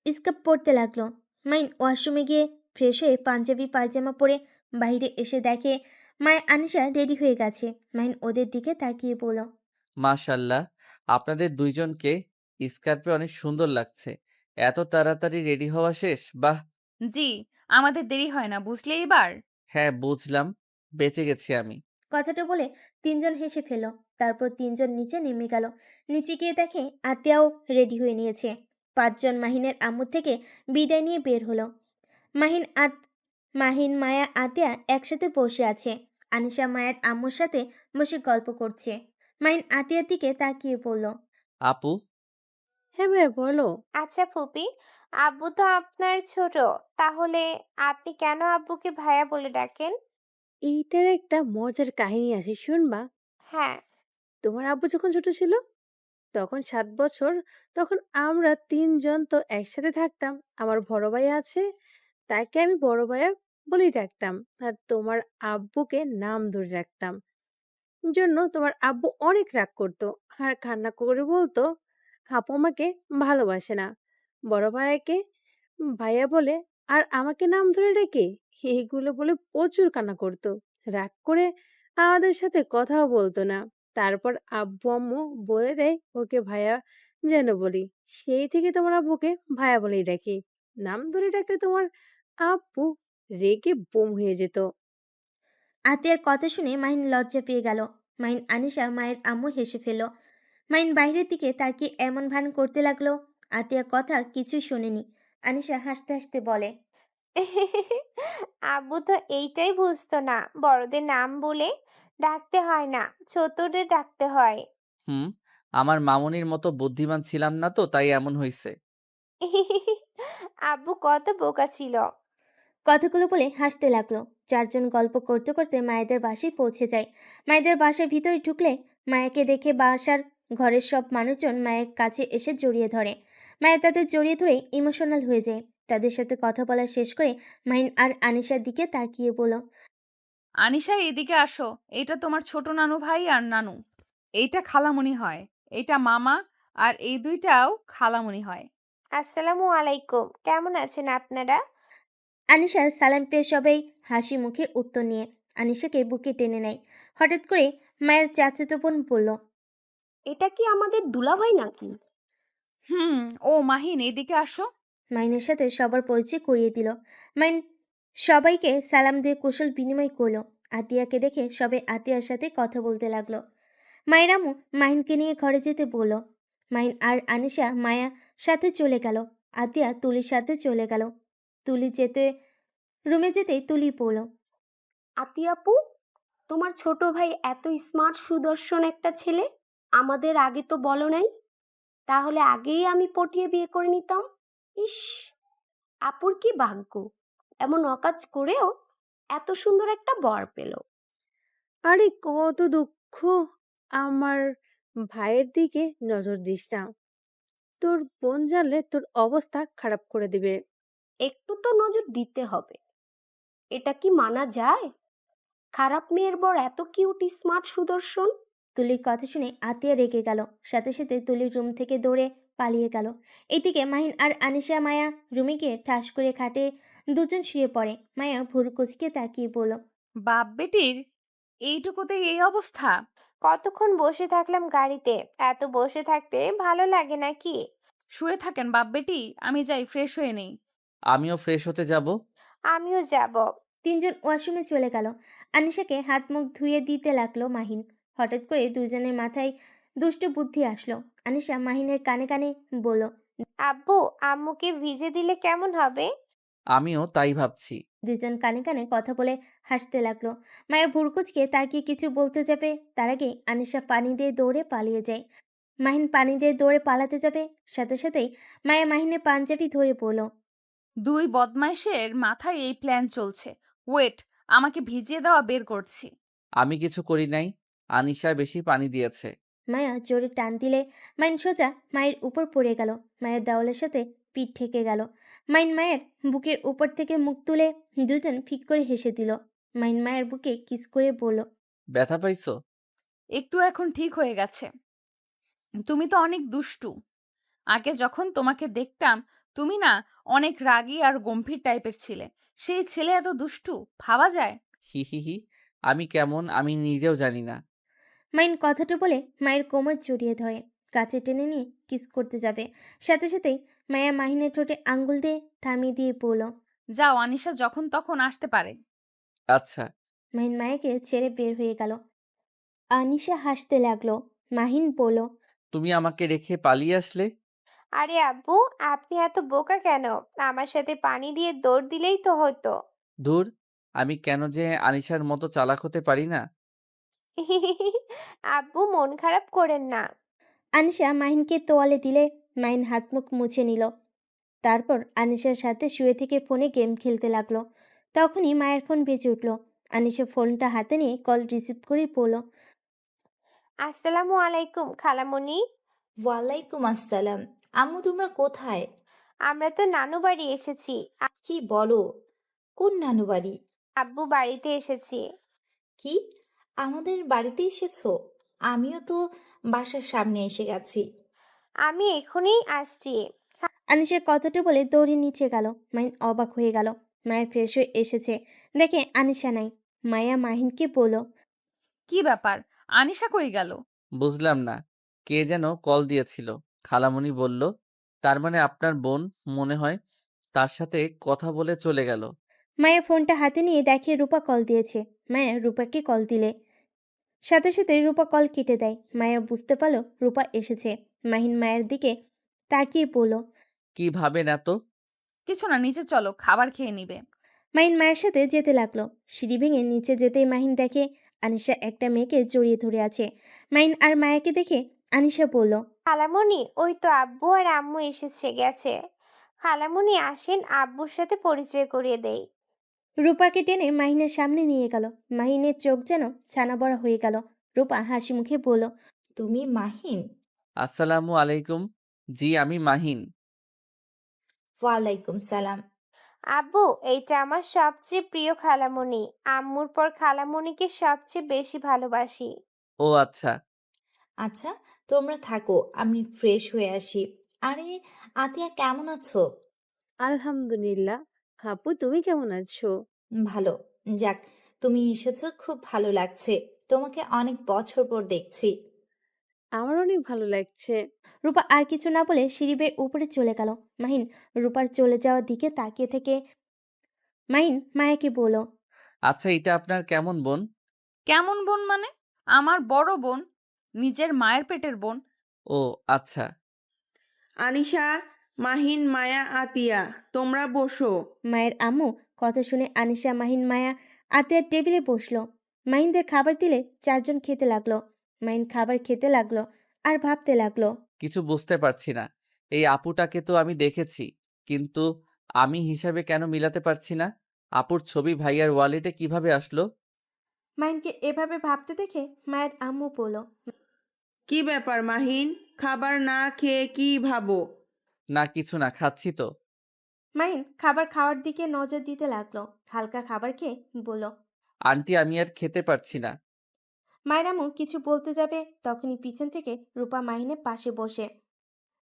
স্কার্ট পরতে লাগলো। মাহিন ওয়াশরুমে গিয়ে ফ্রেশ হয়ে পাঞ্জাবি পায়জামা পরে বাইরে এসে দেখে মায়া আনিশা রেডি হয়ে গেছে। মাহিন ওদের দিকে তাকিয়ে বলল। মাশাল্লাহ, আপনাদের দুইজনকে স্কার্পে অনেক সুন্দর লাগছে। এত তাড়াতাড়ি রেডি হওয়া শেষ, বাহ। জি, আমাদের দেরি হয় না বুঝলে এবার। হ্যাঁ বুঝলাম, বেঁচে গেছি আমি। কথাটা বলে তিনজন হেসে ফেল। তারপর তিনজন নিচে নেমে গেল। নিচে গিয়ে দেখে আতিয়াও রেডি হয়ে নিয়েছে। পাঁচজন মাহিনের আম্মু থেকে বিদায় নিয়ে বের হলো। মাহিন আত মাহিন মায়া আতিয়া একসাথে বসে আছে। আনিশা মায়ের আম্মুর সাথে বসে গল্প করছে। মাহিন আতিয়ার দিকে তাকিয়ে বলল। আপু, হ্যাঁ ভাইয়া বলো। আচ্ছা ফুপি, আব্বু তো আপনার ছোট, তাহলে আপনি কেন আব্বুকে ভাইয়া বলে ডাকেন? এইটার একটা মজার কাহিনী আছে, শুনবা? হ্যাঁ। তোমার আব্বু যখন ছোট ছিল, তখন 7 বছর, তখন আমরা তিনজন তো একসাথে থাকতাম। আমার বড় ভাই আছে, তাকে আমি বড় ভাইয়া বলেই ডাকতাম, আর তোমার আব্বুকে নাম ধরে রাখতাম। জন্য তোমার আব্বু অনেক রাগ করতো আর কান্না করে বলতো আপু আমাকে ভালোবাসে না। বড় ভাইয়াকে ভাইয়া বলে আর আমাকে নাম ধরে ডেকে এইগুলো বলে প্রচুর কান্না করতো। রাগ করে আমাদের সাথে কথাও বলতো না। তারপর আব্বু আম্মু বলে দেয় ওকে ভাইয়া যেন বলি। সেই থেকে তোমার আব্বুকে ভাইয়া বলেই ডাকি। নাম ধরে ডাকলে তোমার আব্বু রেগে বোম হয়ে যেত। আতিয়ার কথা শুনে মাহিন লজ্জা পেয়ে গেল। মাহিন আনিশা মায়ের আম্মু হেসে ফেলল। মাহিন বাইরের দিকে তাকিয়ে এমন ভান করতে লাগলো আতিয়া কথা কিছুই শোনেনি। আনিশা হাসতে হাসতে বলে, আব্বু তো এইটাই বুঝতো না, বড়দের নাম বলে ডাকতে হয় না, ছোটদের ডাকতে হয়। হুম, আমার মামুনির মতো বুদ্ধিমান ছিলাম না তো, তাই এমন হইছে। আব্বু কত বোকা ছিল। কথাগুলো বলে হাসতে লাগলো। চারজন গল্প করতে করতে মায়েদের বাসায় পৌঁছে যায়। মায়েদের বাসার ভিতরে ঢুকলে মায়াকে দেখে বাসার ঘরের সব মানুষজন মায়ের কাছে এসে জড়িয়ে ধরে। মায়া তাদের জড়িয়ে ধরে ইমোশনাল হয়ে যায়। তাদের সাথে কথা বলা শেষ করে মাহিন আর আনিশার দিকে তাকিয়ে বলল, আনিশা এদিকে আসো। এটা তোমার ছোট নানু ভাই আর নানু। এইটা খালামণি হয়। এটা মামা। আর এই দুইটাও খালামণি হয়। আসসালামু আলাইকুম, কেমন আছেন আপনারা? আনিশার সালাম পেয়ে সবাই হাসি মুখে উত্তর নিয়ে আনিশাকে বুকে টেনে নেয়। হঠাৎ করে মায়ের চাচাতো বোন বলল, এটা কি আমাদের দুলাভাই নাকি? হুম। ও মাহিন এদিকে আসো। মাইনের সাথে সবার পরিচয় করিয়ে দিল। মাইন সবাইকে সালাম দিয়ে কুশল বিনিময় করলো। আতিয়াকে দেখে সবাই আতিয়ার সাথে কথা বলতে লাগলো। মায়ের আম্মু মাহিনকে নিয়ে ঘরে যেতে বলল। মাহিন আর আনিশা মায়া সাথে চলে গেল। আতিয়া তুলির সাথে চলে গেল। তুলি যেতে রুমে যেতেই তুলি বলল, আতিয়া আপু, তোমার ছোট ভাই এত স্মার্ট সুদর্শন একটা ছেলে, আমাদের আগে তো বলো নাই। তাহলে আগেই আমি পটিয়ে বিয়ে করে নিতাম। ইস, আপুর কি ভাগ্য, এমন অকাজ করেও এত সুন্দর একটা বর পেল। আরে কত দুঃখ! আমার ভাইয়ের দিকে নজর দিস না। তোর বোন জানলে তোর অবস্থা খারাপ করে দিবে। একটু তো নজর দিতে হবে, এটা কি মানা যায়? খারাপ মেয়ের বর এত কিউট স্মার্ট সুদর্শন। তুলির কথা শুনে আতিয়া রেগে গেল। সাথে সাথে তুলির রুম থেকে দৌড়ে পালিয়ে গেল। এদিকে মাহিন আর আনিশা মায়া রুমে গিয়ে ঠাস করে খাটে দুজন শুয়ে পড়ে। মায়া ভুরু কুচকে তাকিয়ে বলল, বাপ বেটির এইটুকুতেই এই অবস্থা? কতক্ষণ বসে থাকলাম গাড়িতে, এত বসে থাকতে ভালো লাগে নাকি? শুয়ে থাকেন বাপ বেটি। আমি যাই ফ্রেশ হয়ে নেই। আমিও ফ্রেশ হতে যাব। আমিও যাব। তিনজন ওয়াশরুমে চলে গেল। আনিশাকে হাত মুখ ধুয়ে দিতে লাগলো মাহিন। হঠাৎ করে দুজনের মাথায় দুষ্ট বুদ্ধি আসলো। আনিশা মাহিনের কানে কানে বলল, আব্বু, আম্মুকে ভিজে দিলে কেমন হবে? আমিও তাই ভাবছি। দুজন কানে কানে কথা বলে হাসতে লাগলো। মায়া ভুরকুচকে তাকিয়ে কিছু বলতে যাবে, তার আগে আনিশা পানি দিয়ে দৌড়ে পালিয়ে যায়। মাহিন পানি দিয়ে দৌড়ে পালাতে যাবে, সাথে সাথেই মায়া মাহিনের পাঞ্জাবি ধরে বলল, দুই বদমাইশের মাথায় এই প্ল্যান চলছে। ওয়েট, আমাকে ভিজিয়ে দেওয়া বের করছি। আমি কিছু করি নাই, আনিশা বেশি পানি দিয়েছে। মায়া জোরে টান দিলে মাইন সোজা মায়ের উপর পড়ে গেল। মায়ের দেওয়ালের সাথে পিঠ ঠেকে গেল। মাইন মায়ের বুকের উপর থেকে মুখ তুলে দুজন ফিক করে হেসে দিল। মাইন মায়ের বুকে কিস করে বলল, ব্যথা পাইছো? একটু এখন ঠিক হয়ে গেছে। তুমি তো অনেক দুষ্টু। আগে যখন তোমাকে দেখতাম, তুমি না অনেক রাগী আর গম্ভীর টাইপের ছিলে। সেই ছেলে এত দুষ্টু ভাবা যায়? হি হি হি। আমি কেমন আমি নিজেও জানি না। মাইন কথাটা বলে মায়ের কোমর জড়িয়ে ধরে কাছে টেনে নিয়ে কিস করতে যাবে। সাথে সাথেই মায়া মাহিনের ঠোঁটে আঙ্গুল দিয়ে থামিয়ে দিয়ে বলল, যাও, আনিশা যখন তখন আসতে পারে। আচ্ছা। মাহিন মায়াকে ছেড়ে বের হয়ে গেল। আনিশা হাসতে লাগলো। মাহিন বলল, তুমি আমাকে রেখে পালিয়ে আসলে। আরে আব্বু, আপনি এত বোকা কেন? আমার সাথে পানি দিয়ে দৌড় দিলেই তো হতো। ধুর, আমি কেন যে আনিশার মতো চালাক হতে পারি না। আব্বু, মন খারাপ করেন না। আনিশা মাহিনকে তোয়ালে দিলে মাহিন হাত মুখ মুছে নিল। তারপর আনিশার সাথে শুয়ে থেকে ফোনে গেম খেলতে লাগলো। তখনই মায়ের ফোন বেজে উঠল। আনিশা ফোনটা হাতে নিয়ে কল রিসিভ করে বলল, আসসালামু আলাইকুম খালামণি। ওয়ালাইকুম আসসালাম। আম্মু তোমরা কোথায়? আমরা তো নানু বাড়ি এসেছি। কি বলো? কোন নানু বাড়ি? আব্বু বাড়িতে এসেছি। কি? আমাদের বাড়িতে এসেছো? আমিও তো বাসার সামনে এসে গেছি। আমি এখনই আসছি। আনিশা কথাটা বলে দৌড়ে নিচে গেল। মাহিন অবাক হয়ে গেল। মায়া ফ্রেশ হয়ে এসেছে, দেখে আনিশা নাই। মায়া মাহিনকে বলল, কি ব্যাপার? আনিশা কই গেল? বুঝলাম না। কে যেন কল দিয়েছিল। খালামণি বলল, তার মানে আপনার বোন মনে হয়, তার সাথে কথা বলে চলে গেল। মায়া ফোনটা হাতে নিয়ে দেখে রূপা কল দিয়েছে। মায়া রূপাকে কল দিলে সাথে সাথে রূপা কল কেটে দেয়। মায়া বুঝতে পারল রূপা এসেছে। মাহিন মায়ের দিকে তাকিয়ে বলল, কি ভাবেন এত? কিছু না, নিচে চলো, খাবার খেয়ে নিবে। মাহিন মায়ের সাথে যেতে লাগলো। সিঁড়ি ভেঙে নিচে যেতেই মাহিন দেখে আনিশা একটা মেয়েকে জড়িয়ে ধরে আছে। মাহিন আর মায়াকে দেখে আনিশা বলল, খালামণি, ওই তো আব্বু আর আম্মু গেছে। খালামণি আসেন, আব্বুর সাথে পরিচয় করিয়ে দেই। রূপাকে টেনে মাহিনের সামনে নিয়ে গেল। মাহিনের চোখ যেন ছানা বড়া হয়ে গেল। রূপা হাসি মুখে বলল, তুমি মাহিন? আসসালামু আলাইকুম। জি, আমি মাহিন। ওয়ালাইকুম সালাম। আব্বু, এইটা আমার সবচেয়ে প্রিয় খালামণি। আম্মুর পর খালামণিকে সবচেয়ে বেশি ভালোবাসি। ও আচ্ছা। আচ্ছা, তোমরা থাকো, আমি ফ্রেশ হয়ে আসি। আরে, আতিয়া কেমন আছো? আলহামদুলিল্লাহ। আপু তুমি কেমন আছো? ভালো। যাক, তুমি এসেছো, খুব ভালো লাগছে। তোমাকে অনেক বছর পর দেখছি। আমার অনেক ভালো লাগছে। রূপা আর কিছু না বলে সিঁড়ি বেয়ে উপরে চলে গেল। মাহিন রূপার চলে যাওয়ার দিকে তাকিয়ে থেকে মাহিন মায়াকে বলল, আচ্ছা, এটা আপনার কেমন বোন? কেমন বোন মানে? আমার বড় বোন, নিজের মায়ের পেটের বোন। ও আচ্ছা। আনিশা, মাহিন, মায়া, আতিয়া, তোমরা বসো। মায়ের আম্মু কথা শুনে আনিশা, মাহিন, মায়া আতিয়ার টেবিলে বসলো। মাহিনদের খাবার দিলে চারজন খেতে লাগলো। মাহিন খাবার খেতে লাগলো আর ভাবতে লাগলো। কিছু বুঝতে পারছি না। এই আপুটাকে তো আমি দেখেছি, কিন্তু আমি হিসাবে কেন মিলাতে পারছি না? আপুর ছবি ভাইয়ার ওয়ালেটে কিভাবে আসলো? মাহিনকে এভাবে ভাবতে দেখে মায়ের আম্মু বলল, কি ব্যাপার মাহিন, খাবার না খেয়ে কি ভাবো? না কিছু না, খাচ্ছি তো। মাহিন খাবার খাওয়ার দিকে নজর দিতে লাগলো। হালকা খাবার খেয়ে বলল। আন্টি, আমি আর খেতে পারছি না। মায়ের আম্মু কিছু বলতে যাবে, তখনই পিছন থেকে রূপা মাহিনের পাশে বসে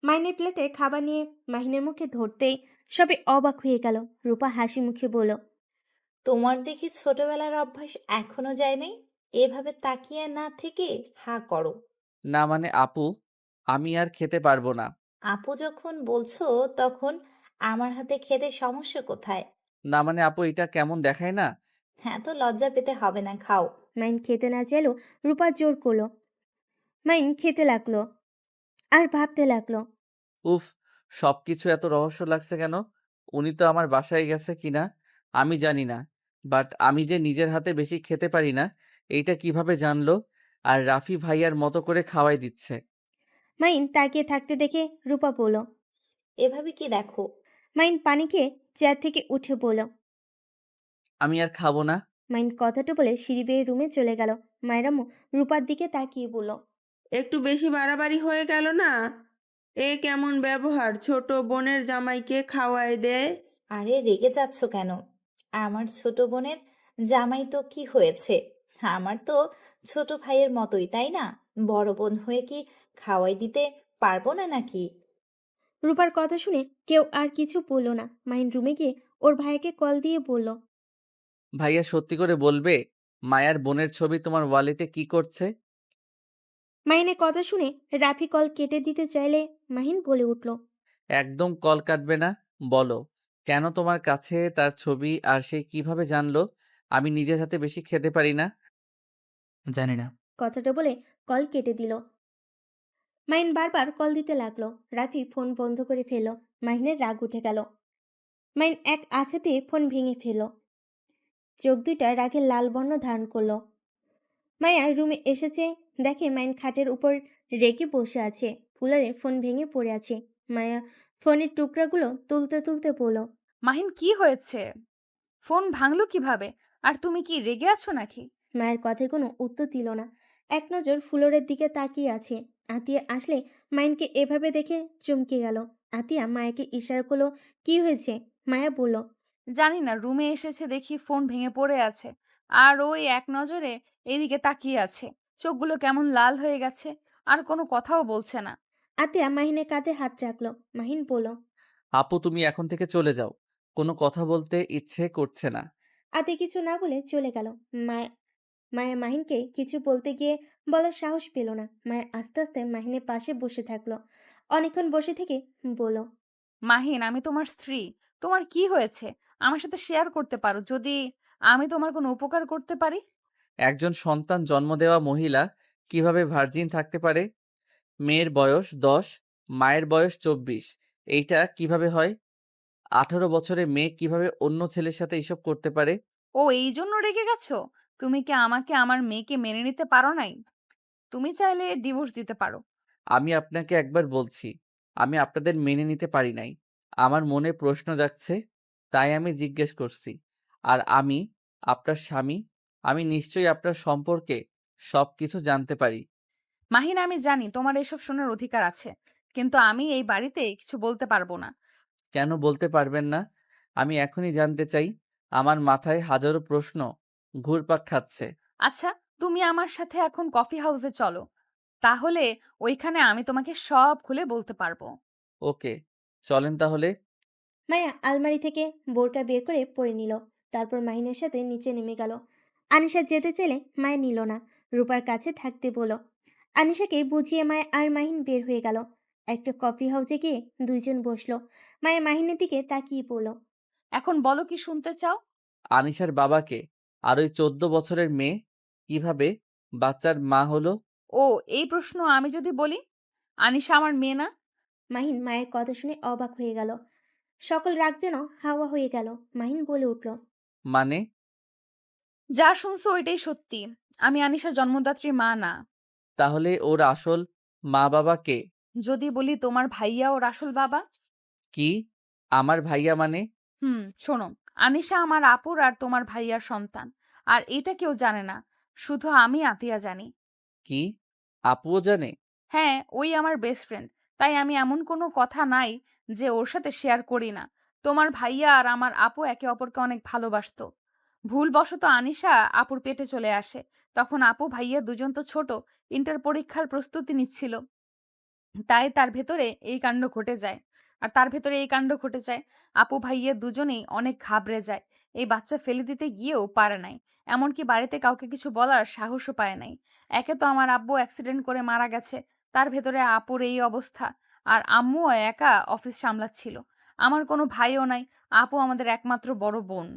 মাহিনের প্লেটে খাবার নিয়ে মাহিনের মুখে ধরতেই সবে অবাক হয়ে গেল। রূপা হাসি মুখে বলল, তোমার দেখি ছোটবেলার অভ্যাস এখনো যায় নাই। এভাবে তাকিয়ে না থেকে হা করো। না মানে আপু, আমি আর খেতে পারবো না। আপু যখন বলছো, তখন আমার হাতে খেতে সমস্যা কোথায়? না মানে আপু, এটা কেমন দেখায় না? হ্যাঁ, তো লজ্জা পেতে হবে না, খাও। মাহিন খেতে না চাইলেও রূপা জোর করলো। মাহিন খেতে লাগলো আর ভাবতে লাগলো। উফ, সবকিছু এত রহস্য লাগছে কেন? উনি তো আমার বাসায় গেছে কিনা আমি জানি না, বাট আমি যে নিজের হাতে বেশি খেতে পারি না, এইটা কিভাবে জানলো? আর রাফি ভাইয়ার মতো করে খাওয়াই দিচ্ছে। মাহিন তাকিয়ে থাকতে দেখে রূপা বলল। এভাবে কি দেখো? মাহিন পানি খেয়ে চেয়ার থেকে উঠে বলল। আমি আর খাবো না। মাহিন কথাটা বলে সিঁড়ি বেয়ে রুমে চলে গেল। মায়ের আম্মু রূপার দিকে তাকিয়ে বলল, একটু বেশি বাড়াবাড়ি হয়ে গেল না? এ কেমন ব্যবহার, ছোট বোনের জামাইকে খাওয়ায় দেয়? আরে, রেগে যাচ্ছ কেন? আমার ছোট বোনের জামাই তো কি হয়েছে? আমার তো ছোট ভাইয়ের মতোই, তাই না? বড় বোন হয়ে কি খাওয়াই দিতে পারবো না নাকি? রূপার কথা শুনে কেউ আর কিছু বলল না। মাহিন রুমে গিয়ে ওর ভাইকে কল দিয়ে বলল। ভাইয়া সত্যি করে বলবে, মায়ার বোনের ছবি তোমার ওয়ালেটে কি করছে? মাহিনের কথা শুনে রাফি কল কেটে দিতে চাইলে মাহিন বলে উঠল। একদম কল কাটবে না। বলো, কেন তোমার কাছে তার ছবি, আর সে কিভাবে জানলো আমি নিজের হাতে বেশি খেতে পারি না? জানি না। কথাটা বলে কল কেটে দিল। মাহিন বারবার কল দিতে লাগলো। রাফি ফোন বন্ধ করে ফেলল। মাহিনের রাগ উঠে গেল। মাহিন এক আছাতে ফোন ভেঙে ফেলল। চোখ দুইটা রাগে লাল বর্ণ ধারণ করলো। মায়া রুমে এসেছে, দেখে মাইন খাটের উপর রেগে বসে আছে। ফুলারে ফোন ভেঙে পড়ে আছে। মায়া ফোনের টুকরাগুলো তুলতে তুলতে বলল। মাহিন, কি হয়েছে? ফোন ভাঙলো কিভাবে? আর তুমি কি রেগে আছো নাকি? মায়ের কথায় কোনো উত্তর দিল না। এক নজর ফুলরের দিকে তাকিয়ে আছে। আতিয়া আসলে মাইনকে এভাবে দেখে চমকে গেল। আতিয়া মায়াকে ইশারা করলো, কি হয়েছে? মায়া বলল, জানি না, রুমে এসেছে দেখি ফোন ভেঙে পড়ে আছে। আর ওই এক নজরে এদিকে তাকিয়ে আছে। চোখগুলো কেমন লাল হয়ে গেছে। আর কোনো কথাও বলছে না। আতিয়া মাহিনের কাঁধে হাত রাখলো। মাহিন বলল। আপু তুমি এখন থেকে চলে যাও, কোনো কথা বলতে ইচ্ছে করছে না। আতিয়া কিছু না বলে চলে গেল। মায়া মায়া মাহিনকে কিছু বলতে গিয়ে বলার সাহস পেল না। মায়া আস্তে আস্তে মাহিনের পাশে বসে থাকলো। অনেকক্ষণ বসে থেকে বলল। মাহিন, আমি তোমার স্ত্রী। তোমার কি হয়েছে? আমার সাথে শেয়ার করতে পারো যদি আমি তোমার কোনো উপকার করতে পারি। একজন সন্তান জন্ম দেওয়া মহিলা কিভাবে ভার্জিন থাকতে পারে? মেয়ের বয়স 10, মায়ের বয়স 24। এইটা কিভাবে হয়? 18 বছরের মেয়ে কিভাবে অন্য ছেলের সাথে এসব করতে পারে? ও, এই জন্য রেগে গেছো? তুমি কি আমাকে আমার মেয়েকে মেনে নিতে পারো নাই? তুমি চাইলে ডিভোর্স দিতে পারো। আমি আপনাকে একবার বলছি, আমি আপনাদের মেনে নিতে পারি নাই। আমার মনে প্রশ্ন জাগছে, তাই আমি জিজ্ঞেস করছি। আর আমি আপনার স্বামী, আমি নিশ্চয়ই আপনার সম্পর্কে সবকিছু জানতে পারি। মাহিন, আমি জানি তোমার এসব শোনার অধিকার আছে, কিন্তু আমি এই বাড়িতে কিছু বলতে পারবো না। কেন বলতে পারবেন না? আমি এখনই জানতে চাই। আমার মাথায় হাজারো প্রশ্ন ঘুরপাক খাচ্ছে। আচ্ছা, তুমি আমার সাথে এখন কফি হাউসে চলো, তাহলে ওইখানে আমি তোমাকে সব খুলে বলতে পারবো। ওকে, চলেন তাহলে। মায়া আলমারি থেকে বোরকা বের করে পরে নিল। তারপর মাহিনের সাথে নিচে নেমে গেল। আনিশা যেতে চাইলে মায়া নিল না, রূপার কাছে থাকতে বলল। আনিশাকে বুঝিয়ে মায়া আর মাহিন বের হয়ে গেল। একটা কফি হাউসে গিয়ে দুইজন বসলো। মায়া মাহিনের দিকে তাকিয়ে পড়ল। এখন বলো, কি শুনতে চাও? আনিশার বাবাকে আর ওই 14 বছরের মেয়ে কিভাবে বাচ্চার মা হলো? ও, এই প্রশ্ন আমি যদি বলি আনিশা আমার মেয়ে না? মাহিন মায়ের কথা শুনে অবাক হয়ে গেল। সকল রাগ যেন হাওয়া হয়ে গেল। মাহিন বলে উঠল। মানে? যা শুনছো ওইটাই সত্যি। আমি আনিশার জন্মদাত্রী মা না। তাহলে ওর আসল মা বাবা কে? যদি বলি তোমার ভাইয়া ওর আসল বাবা। কি? আমার ভাইয়া মানে? শোনো, আনিশা আমার আপুর আর তোমার ভাইয়ার সন্তান। আর এটা কেউ জানে না, শুধু আমি আতিয়া জানি। কি? আপুও জানে? হ্যাঁ, ওই আমার বেস্ট ফ্রেন্ড। তাই আমি এমন কোনো কথা নাই যে ওর সাথে শেয়ার করি না। তোমার ভাইয়া আর আমার আপু একে অপরকে অনেক ভালোবাসতো। ভুলবশত আনিশা আপুর পেটে চলে আসে। তখন আপু ভাইয়া দুজন তো ছোট, ইন্টার পরীক্ষার প্রস্তুতি নিচ্ছিল। তাই তার ভেতরে এই কাণ্ড ঘটে যায়। আর তার ভেতরে এই কাণ্ড ঘটে যায়। আপু ভাইয়া দুজনেই অনেক ঘাবড়ে যায়। এই বাচ্চা ফেলে দিতে গিয়েও পারে নাই। এমনকি বাড়িতে কাউকে কিছু বলার সাহসও পায় নাই। একে তো আমার আব্বু অ্যাক্সিডেন্ট করে মারা গেছে, তার ভেতরে আপুর এই অবস্থা। আর আম্মুও একা অফিস সামলাচ্ছিল। আমার কোনো ভাইও নাই। আপু আমাদের একমাত্র বড় বোন।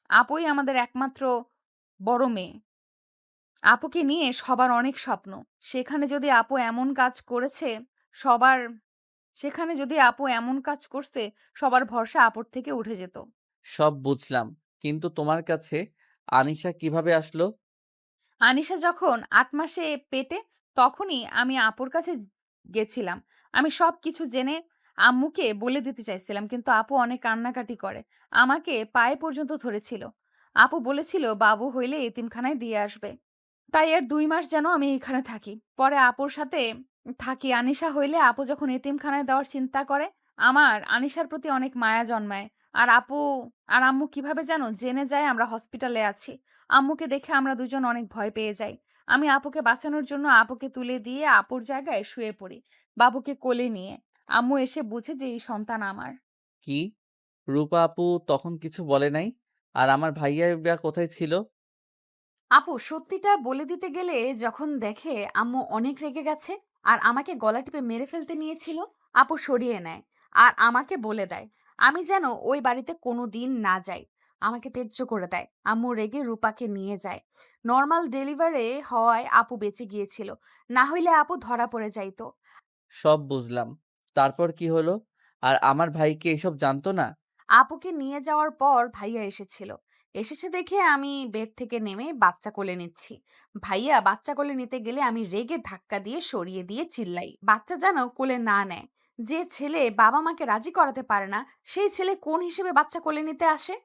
আপুই আমাদের একমাত্র বড় মেয়ে। আপুকে নিয়ে সবার অনেক স্বপ্ন। সেখানে যদি আপু এমন কাজ করেছে, সবার সেখানে যদি আপু এমন কাজ করছে, সবার ভরসা আপুর থেকে উঠে যেত। সব বুঝলাম, কিন্তু তোমার কাছে আনিশা কিভাবে আসলো? আনিশা যখন ৮ মাসে পেটে, তখনই আমি আপুর কাছে গেছিলাম। আমি সবকিছু জেনে আম্মুকে বলে দিতে চাইছিলাম, কিন্তু আপু অনেক কান্নাকাটি করে। আমাকে পায়ে পর্যন্ত ধরেছিল। আপু বলেছিল বাবু হইলে এতিমখানায় দিয়ে আসবে। তাই আর ২ মাস যেন আমি এখানে থাকি। পরে আপুর সাথে থাকি। আনিশা হইলে আপু যখন এতিমখানায় দেওয়ার চিন্তা করে, আমার আনিশার প্রতি অনেক মায়া জন্মায়। আর আপু আর আম্মু কিভাবে যেন জেনে যায় আমরা হসপিটালে আছি। আম্মুকে দেখে আমরা দুজন অনেক ভয় পেয়ে যাই। আমি আপুকে বাঁচানোর জন্য আপুকে তুলে দিয়ে আপুর জায়গায় শুয়ে পড়ি, বাবুকে কোলে নিয়ে। আম্মু এসে বুঝে যে এই সন্তান আমার। কি? রূপা আপু তখন কিছু বলে নাই? আর আমার ভাইয়া বা কোথায় ছিল? আপু সত্যিটা বলে দিতে গেলে যখন দেখে আম্মু অনেক রেগে গেছে আর আমাকে গলা টিপে মেরে ফেলতে নিয়েছিল, আপু সরিয়ে নেয় আর আমাকে বলে দেয় আমি যেন ওই বাড়িতে কোনো দিন না যাই। আমাকে তেজ্য করে দেয়। আম্মু রেগে রূপাকে নিয়ে যায়। নর্মাল ডেলিভারি হওয়ায় আপু বেঁচে গিয়েছিল, না হইলে আপু ধরা পড়ে যাইতো। সব বুঝলাম। তারপর কি হলো? আর আমার ভাই কি এসব জানতো না? আপুকে নিয়ে যাওয়ার পর ভাইয়া এসেছিল। এসেছে দেখে আমি বেড থেকে নেমে বাচ্চা কোলে নিচ্ছি। ভাইয়া বাচ্চা কোলে নিতে গেলে আমি রেগে ধাক্কা দিয়ে সরিয়ে দিয়ে চিল্লাই, বাচ্চা যেন কোলে না নেয়। যে ছেলে বাবা মাকে রাজি করাতে পারে না, সেই ছেলে কোন হিসেবে বাচ্চা কোলে নিতে আসে?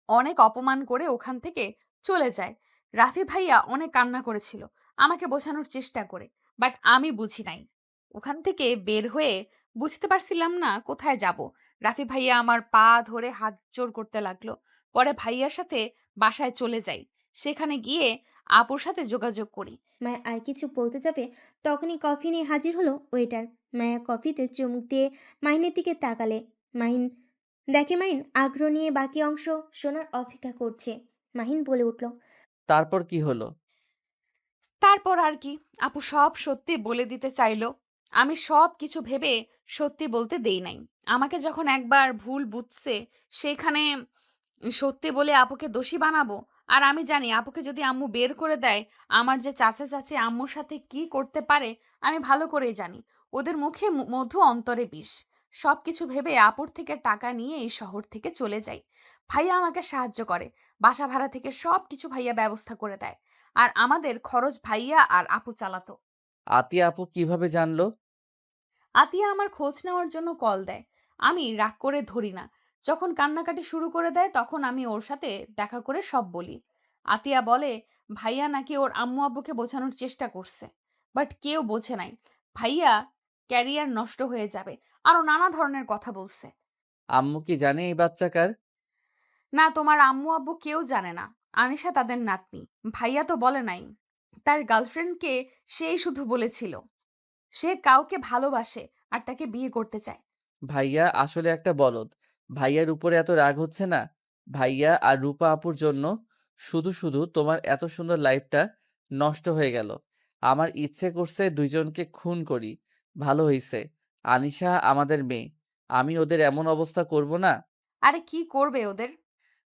অনেক অপমান করে ওখান থেকে চলে যায়। রাফি ভাইয়া অনেক কান্না করেছিল আমাকে বোঝানোর চেষ্টা করে, বাট আমি বুঝি নাই। ওখান থেকে বের হয়ে বুঝতে পারছিলাম না কোথায় যাব। রাফি ভাইয়া আমার পা ধরে হাত জোর করতে লাগলো। পরে ভাইয়ার সাথে বাসায় চলে যাই। সেখানে গিয়ে আপুর সাথে যোগাযোগ করি। মায়া আর কিছু বলতে যাবে তখনই কফি নিয়ে হাজির হলো ওয়েটার। মায়া কফিতে চুমুক দিয়ে মাহিনের দিকে তাকালে। মাহিন দেখে মাহিন আগ্রহ নিয়ে বাকি অংশ শোনার অপেক্ষা করছে। মাহিন বলে উঠল, তারপর কি হলো? তারপর আর কি, আপু সব সত্যি বলে দিতে চাইলো। আমি সব কিছু ভেবে সত্যি বলতে দেই নাই। আমাকে যখন একবার ভুল বুঝছে, সেখানে সত্যি বলে আপুকে দোষী বানাবো? আর আমি জানি আপুকে যদি আম্মু বের করে দেয়, আমার যে চাচা চাচি আম্মুর সাথে কি করতে পারে আমি ভালো করেই জানি। ওদের মুখে মধু, অন্তরে বিষ। সবকিছু ভেবে আপুর থেকে টাকা নিয়ে এই শহর থেকে চলে যাই। ভাইয়া আমাকে সাহায্য করে, বাসা ভাড়া থেকে সবকিছু ভাইয়া ব্যবস্থা করে দেয়। আর আমাদের খরচ ভাইয়া আর আপু চালাতো। আতিয়া আপু কিভাবে জানলো? আতিয়া আমার খোঁজ নেওয়ার জন্য কল দেয়। আমি রাগ করে ধরি না। যখন কান্নাকাটি শুরু করে দেয় তখন আমি ওর সাথে দেখা করে সব বলি। আতিয়া বলে ভাইয়া নাকি ওর আম্মু আব্বুকে বোঝানোর চেষ্টা করছে, বাট কেউ বোঝে নাই। ভাইয়া ক্যারিয়ার নষ্ট হয়ে যাবে, আরো নানা ধরনের কথা বলছে। আম্মু কি জানে এই বাচ্চা কার? না, তোমার আম্মু আব্বু কেউ জানে না। আনিশা তাদের নাতনি। ভাইয়া তো বলে নাই। তার গার্লফ্রেন্ডকে সেই শুধু বলেছিল সে কাউকে ভালোবাসে আর তাকে বিয়ে করতে চায়। ভাইয়া আসলে একটা বলদ। ভাইয়ার উপরে এত রাগ হচ্ছে না? ভাইয়া আর রূপা আপুর জন্য শুধু শুধু তোমার এত সুন্দর লাইফটা নষ্ট হয়ে গেল। আমার ইচ্ছে করছে দুইজনকে খুন করি। ভালো হইছে আনিশা আমাদের মেয়ে। আমি ওদের এমন অবস্থা করব না। আরে কি করবে ওদের?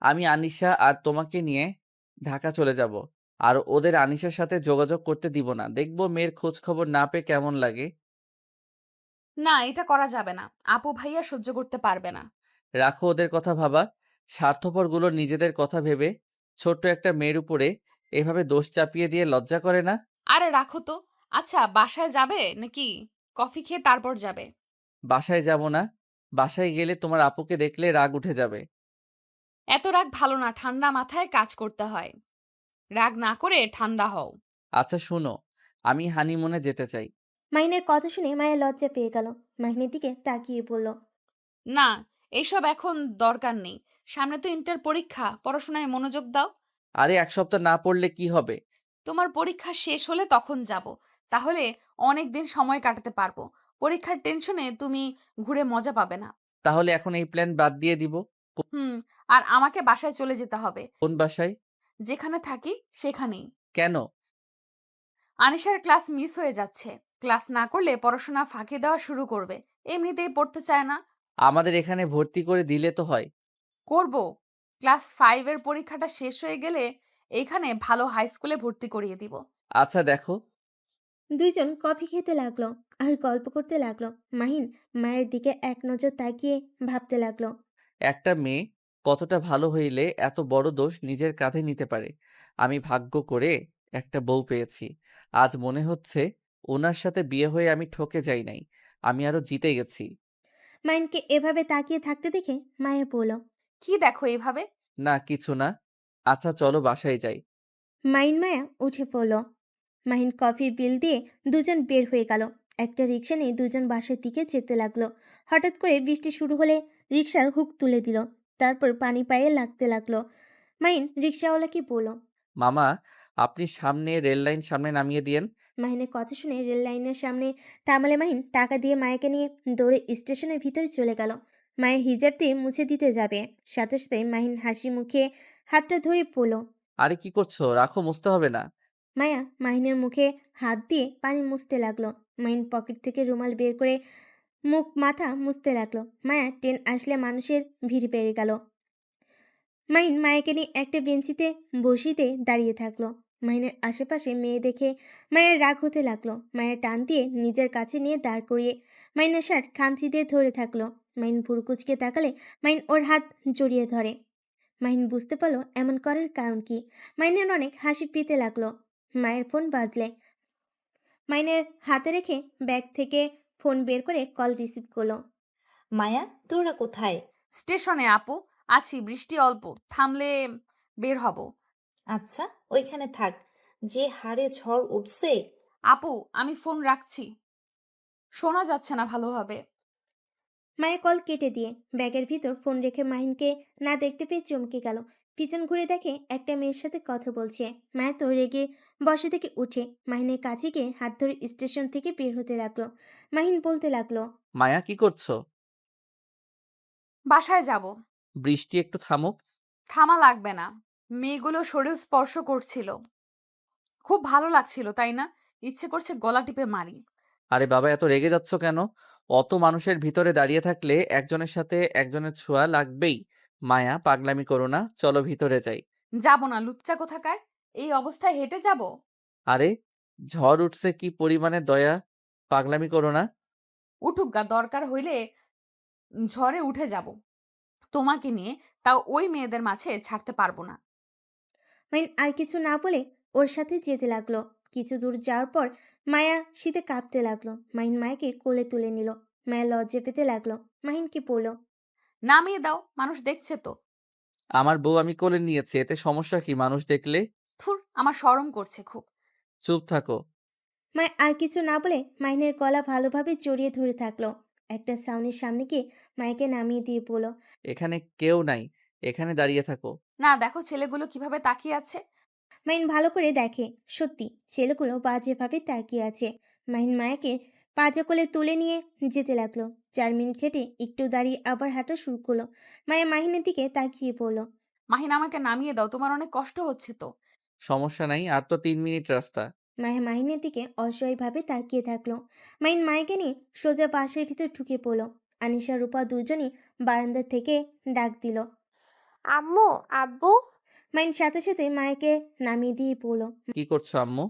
আমি আনিশা আর তোমাকে নিয়ে ঢাকা চলে যাব। আর ওদের আনিশার সাথে যোগাযোগ করতে দিব না। দেখবো মেয়ের খোঁজ খবর না পেয়ে কেমন লাগে। না, এটা করা যাবে না। আপু ভাইয়া সহ্য করতে পারবে না। রাখো ওদের কথা ভাবা। স্বার্থপরগুলো নিজেদের কথা ভেবে ছোট্ট একটা মেয়ের উপরে এভাবে দোষ চাপিয়ে দিয়ে লজ্জা করে না? আরে রাখো তো। আচ্ছা, বাসায় যাবে নাকি কফি খেয়ে তারপর যাবে? বাসায় যাব না। বাসায় গেলে তোমার আপুকে দেখলে রাগ উঠে যাবে। এত রাগ ভালো না, ঠান্ডা মাথায় কাজ করতে হয়। রাগ না করে ঠান্ডা হও। আচ্ছা শুনো, আমি হানিমুনে যেতে চাই। মাহিনের কথা শুনে মায়া লজ্জা পেয়ে গেল। মাহিনের দিকে তাকিয়ে বলল, না, এইসব এখন দরকার নেই। সামনে তো ইন্টার পরীক্ষা, পড়াশোনায় মনোযোগ দাও। আরে এক সপ্তাহ না পড়লে কি হবে? তোমার পরীক্ষা শেষ হলে তখন যাব। তাহলে অনেক দিন সময় কাটাতে পারবো। পরীক্ষার টেনশনে তুমি ঘুরে মজা পাবে না। তাহলে এখন এই প্ল্যান বাদ দিয়ে দিব। হুম। আর আমাকে বাসায় চলে যেতে হবে। কোন বাসায়? যেখানে থাকি সেখানেই। কেন? আনিশার ক্লাস মিস হয়ে যাচ্ছে। ক্লাস না করলে পড়াশোনা ফাঁকি দেওয়া শুরু করবে। এমনিতেই পড়তে চায় না। আমাদের এখানে ভর্তি করে দিলে তো হয়। করব। ক্লাস 5 এর পরীক্ষাটা শেষ হয়ে গেলে এইখানে ভালো হাই স্কুলে ভর্তি করিয়ে দিব। আচ্ছা দেখো। দুইজন কফি খেতে লাগলো আর গল্প করতে লাগলো। মাহিন মায়ের দিকে এক নজর তাকিয়ে ভাবতে লাগলো। একটা মেয়ে কতটা ভালো হইলে এত বড় দোষ নিজের কাঁধে নিতে পারে। আমি ভাগ্য করে একটা বউ পেয়েছি। আজ মনে হচ্ছে ওনার সাথে বিয়ে হয়ে আমি ঠকে যাই নাই, আমি আরো জিতে গেছি। মাহিনকে এভাবে তাকিয়ে থাকতে দেখে মায়া বলল, কি দেখো এইভাবে? না কিছু না। আচ্ছা চলো বাসায় যাই। মাইন মায়া উঠে পড়ল। মাহিন কফির বিল দিয়ে দুজন বের হয়ে গেল। একটা রিক্সা নিয়ে দুজন বাসার দিকে যেতে লাগলো। হঠাৎ করে বৃষ্টি শুরু হলে রিক্সার হুক তুলে দিল। তারপর পানি পায়ে লাগতে লাগলো। মাহিন রিক্সাওয়ালাকে বলল, মামা, আপনি সামনে রেল লাইন সামনে নামিয়ে দিয়েন। মাহিনের কথা শুনে রেল লাইনের সামনে থামালে মাহিন টাকা দিয়ে মায়াকে নিয়ে দৌড়ে স্টেশনের ভিতরে চলে গেল। মায়ের হিজাব দিয়ে মুছে দিতে যাবে, সাথে সাথে মাহিন হাসি মুখে হাতটা ধরে পড়ল। আরে কি করছো? রাখো, মুছতে হবে না। মায়া মাহিনের মুখে হাত দিয়ে পানি মুছতে লাগলো। মাহিন পকেট থেকে রুমাল বের করে মুখ মাথা মুছতে লাগলো। মায়া ট্রেন আসলে মানুষের ভিড় বেড়ে গেল। মাহিন মায়াকে নিয়ে একটা বেঞ্চিতে বসিতে দাঁড়িয়ে থাকলো। মাহিনের আশেপাশে মেয়ে দেখে মায়ের রাগ হতে লাগলো। মায়ের টান দিয়ে নিজের কাছে নিয়ে দাঁড় করিয়ে মাইনের শার্ট খামচি দিয়ে ধরে থাকলো। মাহিন ভুরুকুচকে তাকালে মাহিন ওর হাত জড়িয়ে ধরে। মাহিন বুঝতে পারলো এমন করার কারণ কি। মাহিনের অনেক হাসি পেতে লাগলো। মায়ের ফোন বাজলে মাইনের হাতে রেখে ব্যাগ থেকে ফোন বের করে কল রিসিভ করলো। মায়া, তোরা কোথায়? স্টেশনে আপু। আছি, বৃষ্টি অল্প থামলে বের হব। আচ্ছা, ওইখানে থাক। যে হারে ঝড় উঠছে। আপু, আমি ফোন রাখছি। শোনা যাচ্ছে না ভালোভাবে। মায়ের কল কেটে দিয়ে ব্যাগের ভিতর ফোন রেখে মাহিনকে না দেখতে পেয়ে চমকে গেল। পিছন ঘুরে দেখে একটা মেয়ের সাথে কথা বলছে। মায়া তো রেগে বসে থেকে উঠে মাহিনের কাছে গিয়ে হাত ধরে স্টেশন থেকে বের হতে লাগলো। মাহিন বলতে লাগলো, মায়া কি করছো? বাসায় যাব। বৃষ্টি একটু থামুক। থামা লাগবে না। মেয়েগুলো শরীর স্পর্শ করছিল, খুব ভালো লাগছিল তাই না? ইচ্ছে করছে গলা টিপে মারি। আরে বাবা, এত রেগে যাচ্ছ কেন? অত মানুষের ভিতরে দাঁড়িয়ে থাকলে একজনের সাথে একজনের ছোঁয়া লাগবেই। মায়া, পাগলামি করো না, চলো ভিতরে যাই। যাব না, লুচ্চা কোথাকার। এই অবস্থায় হেঁটে যাব? আরে, ঝড় উঠছে, কি পরিমাণে দয়া! পাগলামি করো না। উঠুক গা, দরকার হইলে ঝড়ে উঠে যাব। তোমাকে নিয়ে তাও ওই মেয়েদের মাঝে ছাড়তে পারবো না। মাহিন আর কিছু না বলে ওর সাথে যেতে লাগলো। কিছু দূর যাওয়ার পর মায়া শীতে কাঁপতে লাগলো। মাহিন মায়াকে কোলে তুলে নিল। মায়া লজ্জা পেতে লাগলো। মাহিনকে বলল, নামিয়ে দাও, মানুষ দেখছে তো। আমার বউ আমি কোলে নিয়েছি, এতে সমস্যা কি মানুষ দেখলে? থুর, আমার শরম করছে খুব। চুপ থাকো। মায়া আর কিছু না বলে মাহিনের গলা ভালোভাবে জড়িয়ে ধরে থাকলো। একটা ছাউনির সামনে গিয়ে মায়াকে নামিয়ে দিয়ে বলল, এখানে কেউ নাই, এখানে দাঁড়িয়ে থাকো। না, দেখো ছেলেগুলো কিভাবে তাকিয়ে আছে। মাহিন ভালো করে দেখে, সত্যি ছেলেগুলো বাজেভাবে তাকিয়ে আছে। মাহিন মায়াকে পাজা কোলে তুলে নিয়ে যেতে লাগলো। 4 মিনিট হেঁটে একটু দাঁড়িয়ে আবার হাঁটা শুরু করলো। মায়া মাহিনের দিকে তাকিয়ে বলল, মাহিন, আমাকে নামিয়ে দাও, তোমার অনেক কষ্ট হচ্ছে তো। সমস্যা নাই, আর তো 3 মিনিট রাস্তা। মায়া মাহিনের দিকে অসহায়ভাবে তাকিয়ে থাকলো। মাহিন মায়াকে নিয়ে সোজা বাসের ভিতর ঢুকে পড়লো। আনিশা রূপা দুজনই বারান্দা থেকে ডাক দিল। আম্মু, আব্বু। মাহিন সাথে সাথে মায়াকে নামিয়ে দিয়ে বলল, কি করছো আম্মু?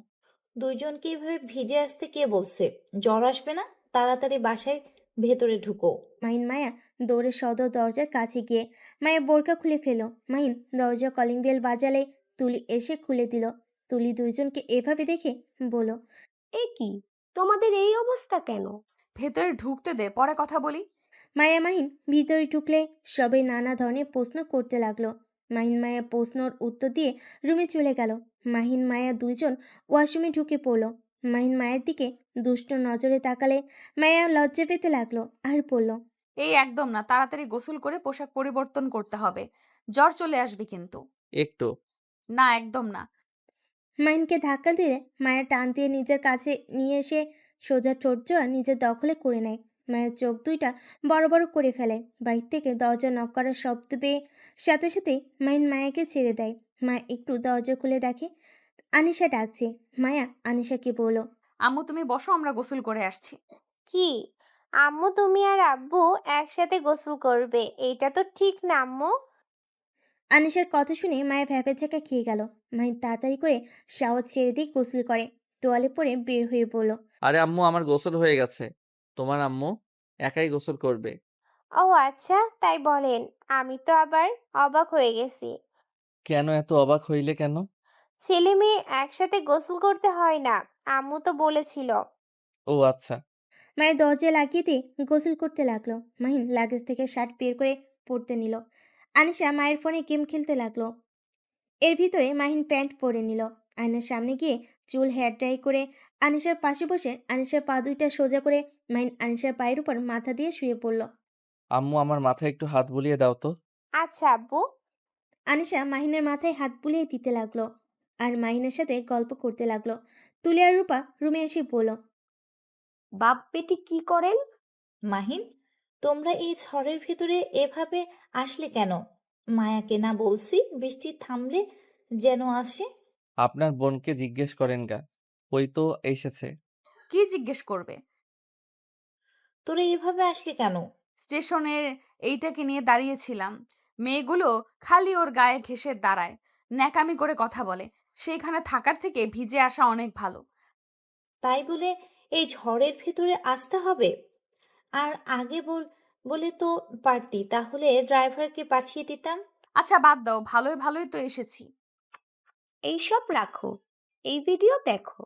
দুইজনকে এভাবে ভিজে আসতে কে বলছে? জ্বর আসবে না? তাড়াতাড়ি বাসায় ভেতরে ঢুকো। মাহিন মায়া দৌড়ে সদর দরজার কাছে গিয়ে মায়ের বোরকা খুলে ফেলো। মাহিন দরজা কলিং বেল বাজালে তুলি এসে খুলে দিল। তুলি দুইজনকে এভাবে দেখে বলল, এ কি, তোমাদের এই অবস্থা কেন? ভেতরে ঢুকতে দে, পরে কথা বলি। মায়া মাহিন ভিতরে ঢুকলে সবাই নানা ধরনের প্রশ্ন করতে লাগলো। মাহিন মায়া প্রশ্নর উত্তর দিয়ে রুমে চলে গেল। মাহিন মায়া দুইজন ওয়াশরুমে ঢুকে পড়লো। মাহিন মায়ের দিকে দুষ্ট নজরে তাকালে মায়া লজ্জা পেতে লাগলো আর বলল, এই একদম না, তাড়াতাড়ি গোসল করে পোশাক পরিবর্তন করতে হবে, জ্বর চলে আসবে কিন্তু। একটু। না, একদম না। মাহিনকে ধাক্কা দিলে মায়া টান দিয়ে নিজের কাছে নিয়ে এসে সোজা ঠোঁট জোড়া নিজের দখলে করে নেয়। মায়ের চোখ দুইটা বড় বড় করে ফেলে। বাইর থেকে দরজা নক করার শব্দ পেয়ে সাথে সাথেই মাহিন মায়াকে ছেড়ে দেয়। মায়া একটু দরজা খুলে দেখে আনিশা ডাকছে। মায়া আনিশাকে বলল, আম্মু, তুমি বসো, আমরা গোসল করে আসছি। কি? আম্মু, তুমি আর আব্বু একসাথে গোসল করবে? এটা তো ঠিক না আম্মু। আনিশার কথা শুনে মায়া ভ্যাপেচাকা খেয়ে গেল। মাহিন তাড়াতাড়ি করে শাওয়ার ছেড়ে দিয়ে গোসল করে তোয়ালে পরে বের হয়ে বলল, আরে আম্মু, আমার গোসল হয়ে গেছে। তোমার আম্মু একাই গোসল করবে। ও আচ্ছা, তাই বলেন। আমি তো আবার অবাক হয়ে গেছি। কেন এত অবাক হইলে কেন? ছেলে মেয়ে একসাথে গোসল করতে হয় না, আম্মু তো বলেছিল। ও আচ্ছা। মায়ের দরজা লাগিয়ে দিয়ে গোসল করতে লাগলো। মাহিন লাগেজ থেকে শার্ট বের করে পরতে নিল। আনিশা মায়ের ফোনে গেম খেলতে লাগলো। এর ভিতরে মাহিন প্যান্ট পরে নিল। আয়নার সামনে গিয়ে চুল হেয়ার ড্রাই করে আনিশার পাশে বসে আনিশার পা দুইটা সোজা করে মাহিন আনিশার পায়ের উপর মাথা দিয়ে শুয়ে পড়ল। আম্মু, আমার মাথায় একটু হাত বুলিয়ে দাও তো। আচ্ছা আব্বু। আনিশা মাহিনের মাথায় হাত বুলিয়ে দিতে লাগলো আর মাহিনের সাথে গল্প করতে লাগলো। তুলি আর রূপা রুমে এসে বলল, বাপ বেটি কি করেন? মাহিন, তোমরা এই ঝড়ের ভিতরে এভাবে আসলে কেন? মায়াকে না বলছি বৃষ্টি থামলে যেন আসে। আপনার বোনকে জিজ্ঞেস করেন গা, ওই তো এসেছে। কি জিজ্ঞেস করবে? তোরা এভাবে আসলি কেন? স্টেশনের এইটাকে নিয়ে দাঁড়িয়েছিলাম। মেয়েগুলো খালি ওর গায়ে ঘেঁষে দাঁড়ায়, ন্যাকামি করে কথা বলে। সেইখানে থাকার থেকে ভিজে আসা অনেক ভালো। তাই বলে এই ঝড়ের ভিতরে আসতে হবে? আর আগে বলে তো পারতি, তাহলে ড্রাইভারকে পাঠিয়ে দিতাম। আচ্ছা বাদ দাও, ভালোই ভালোই তো এসেছি। এইসব রাখো, এই ভিডিও দেখো।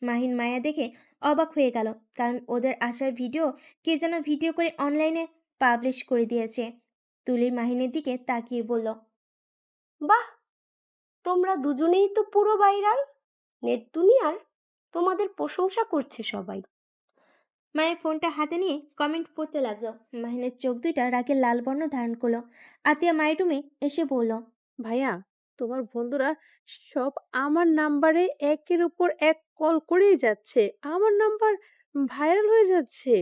মাহিন মায়া দেখে অবাক হয়ে গেল, কারণ ওদের আসার ভিডিও কে যেন ভিডিও করে অনলাইনে পাবলিশ করে দিয়েছে। তুলি মাহিনের দিকে তাকিয়ে বলল, বাহ, তোমরা দুজনেই তো পুরো ভাইরাল। নেট দুনিয়ার তোমাদের প্রশংসা করছে সবাই। মায়ের ফোনটা হাতে নিয়ে কমেন্ট পড়তে লাগলো। মাহিনের চোখ দুইটা রাগে লাল বর্ণ ধারণ করলো। আতিয়া মায়ের রুমে এসে বলল, ভাইয়া, তোমার বন্ধুরা সব আমার নাম্বারে একের উপর এক কল করেই যাচ্ছে। আমার নাম্বার ভাইরাল হয়ে যাচ্ছে।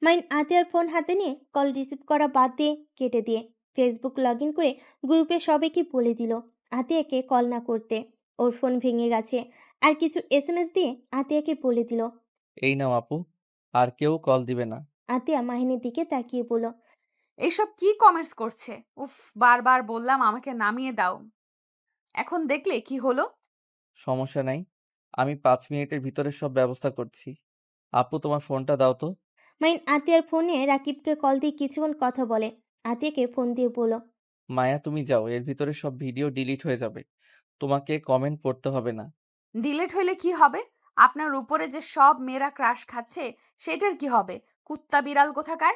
মাইন আতিয়ার ফোন হাতে নিয়ে কল রিসিভ করা বাদ দিয়ে কেটে দিয়ে ফেসবুক লগ ইন করে গ্রুপে সবাইকে বলে দিল আতিয়াকে কল না করতে। ওর ফোন ভেঙে গেছে। আর কিছু এসএমএস দিয়ে আতিয়াকে বলে দিল। এই নাও আপু, আর কেউ কল দিবে না। আতিয়া মাহিনের দিকে তাকিয়ে বলল, এইসব কি কমেন্টস করছে? উফ, বারবার বললাম আমাকে নামিয়ে দাও, এখন দেখলে কি হলো? সমস্যা নাই, আমি 5 মিনিটের ভিতরে সব ব্যবস্থা করছি। আপু তোমার ফোনটা দাও তো। মাইন আতিয়ার ফোনে রাকিবকে কল দিয়ে কিছুক্ষণ কথা বলে। আতিয়াকে ফোন দিয়ে বলল, মায়া তুমি যাও, এর ভিতরে সব ভিডিও ডিলিট হয়ে যাবে, তোমাকে কমেন্ট পড়তে হবে না। ডিলেট হইলে কি হবে? আপনার উপরে যে সব মেয়েরা ক্রাশ খাচ্ছে, সেটার কি হবে? কুত্তা বিড়াল কোথাকার!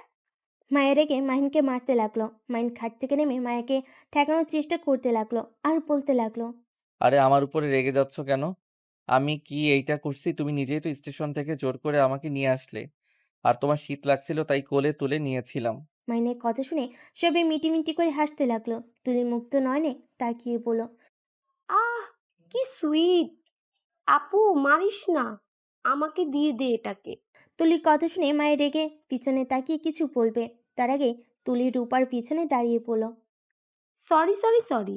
মায়ের রেগে মাহিনকে মারতে লাগলো। মাহিন খাট থেকে নেমে মায়াকে ঠেকানোর চেষ্টা করতে লাগলো আর বলতে লাগলো, আরে আমার উপরে রেগে যাচ্ছ কেন? আমি কি এইটা করছি? তুমি নিজেই তো স্টেশন থেকে জোর করে আমাকে নিয়ে আসলে, আর তোমার শীত লাগছিল তাই কোলে তুলে নিয়েছিলাম। মাইনের কথা শুনে সবাই মিটিমিটি করে হাসতে লাগলো। তুলি মুক্ত নয়নে তাকিয়ে বলল, আহ, কি সুইট! আপু, মারিস না, আমাকে দিয়ে দে এটাকে। তুলির কথা শুনে মায়ের রেগে পিছনে তাকিয়ে কিছু বলবে, তার আগে তুলি রূপার পিছনে দাঁড়িয়ে পড়ল। সরি সরি সরি,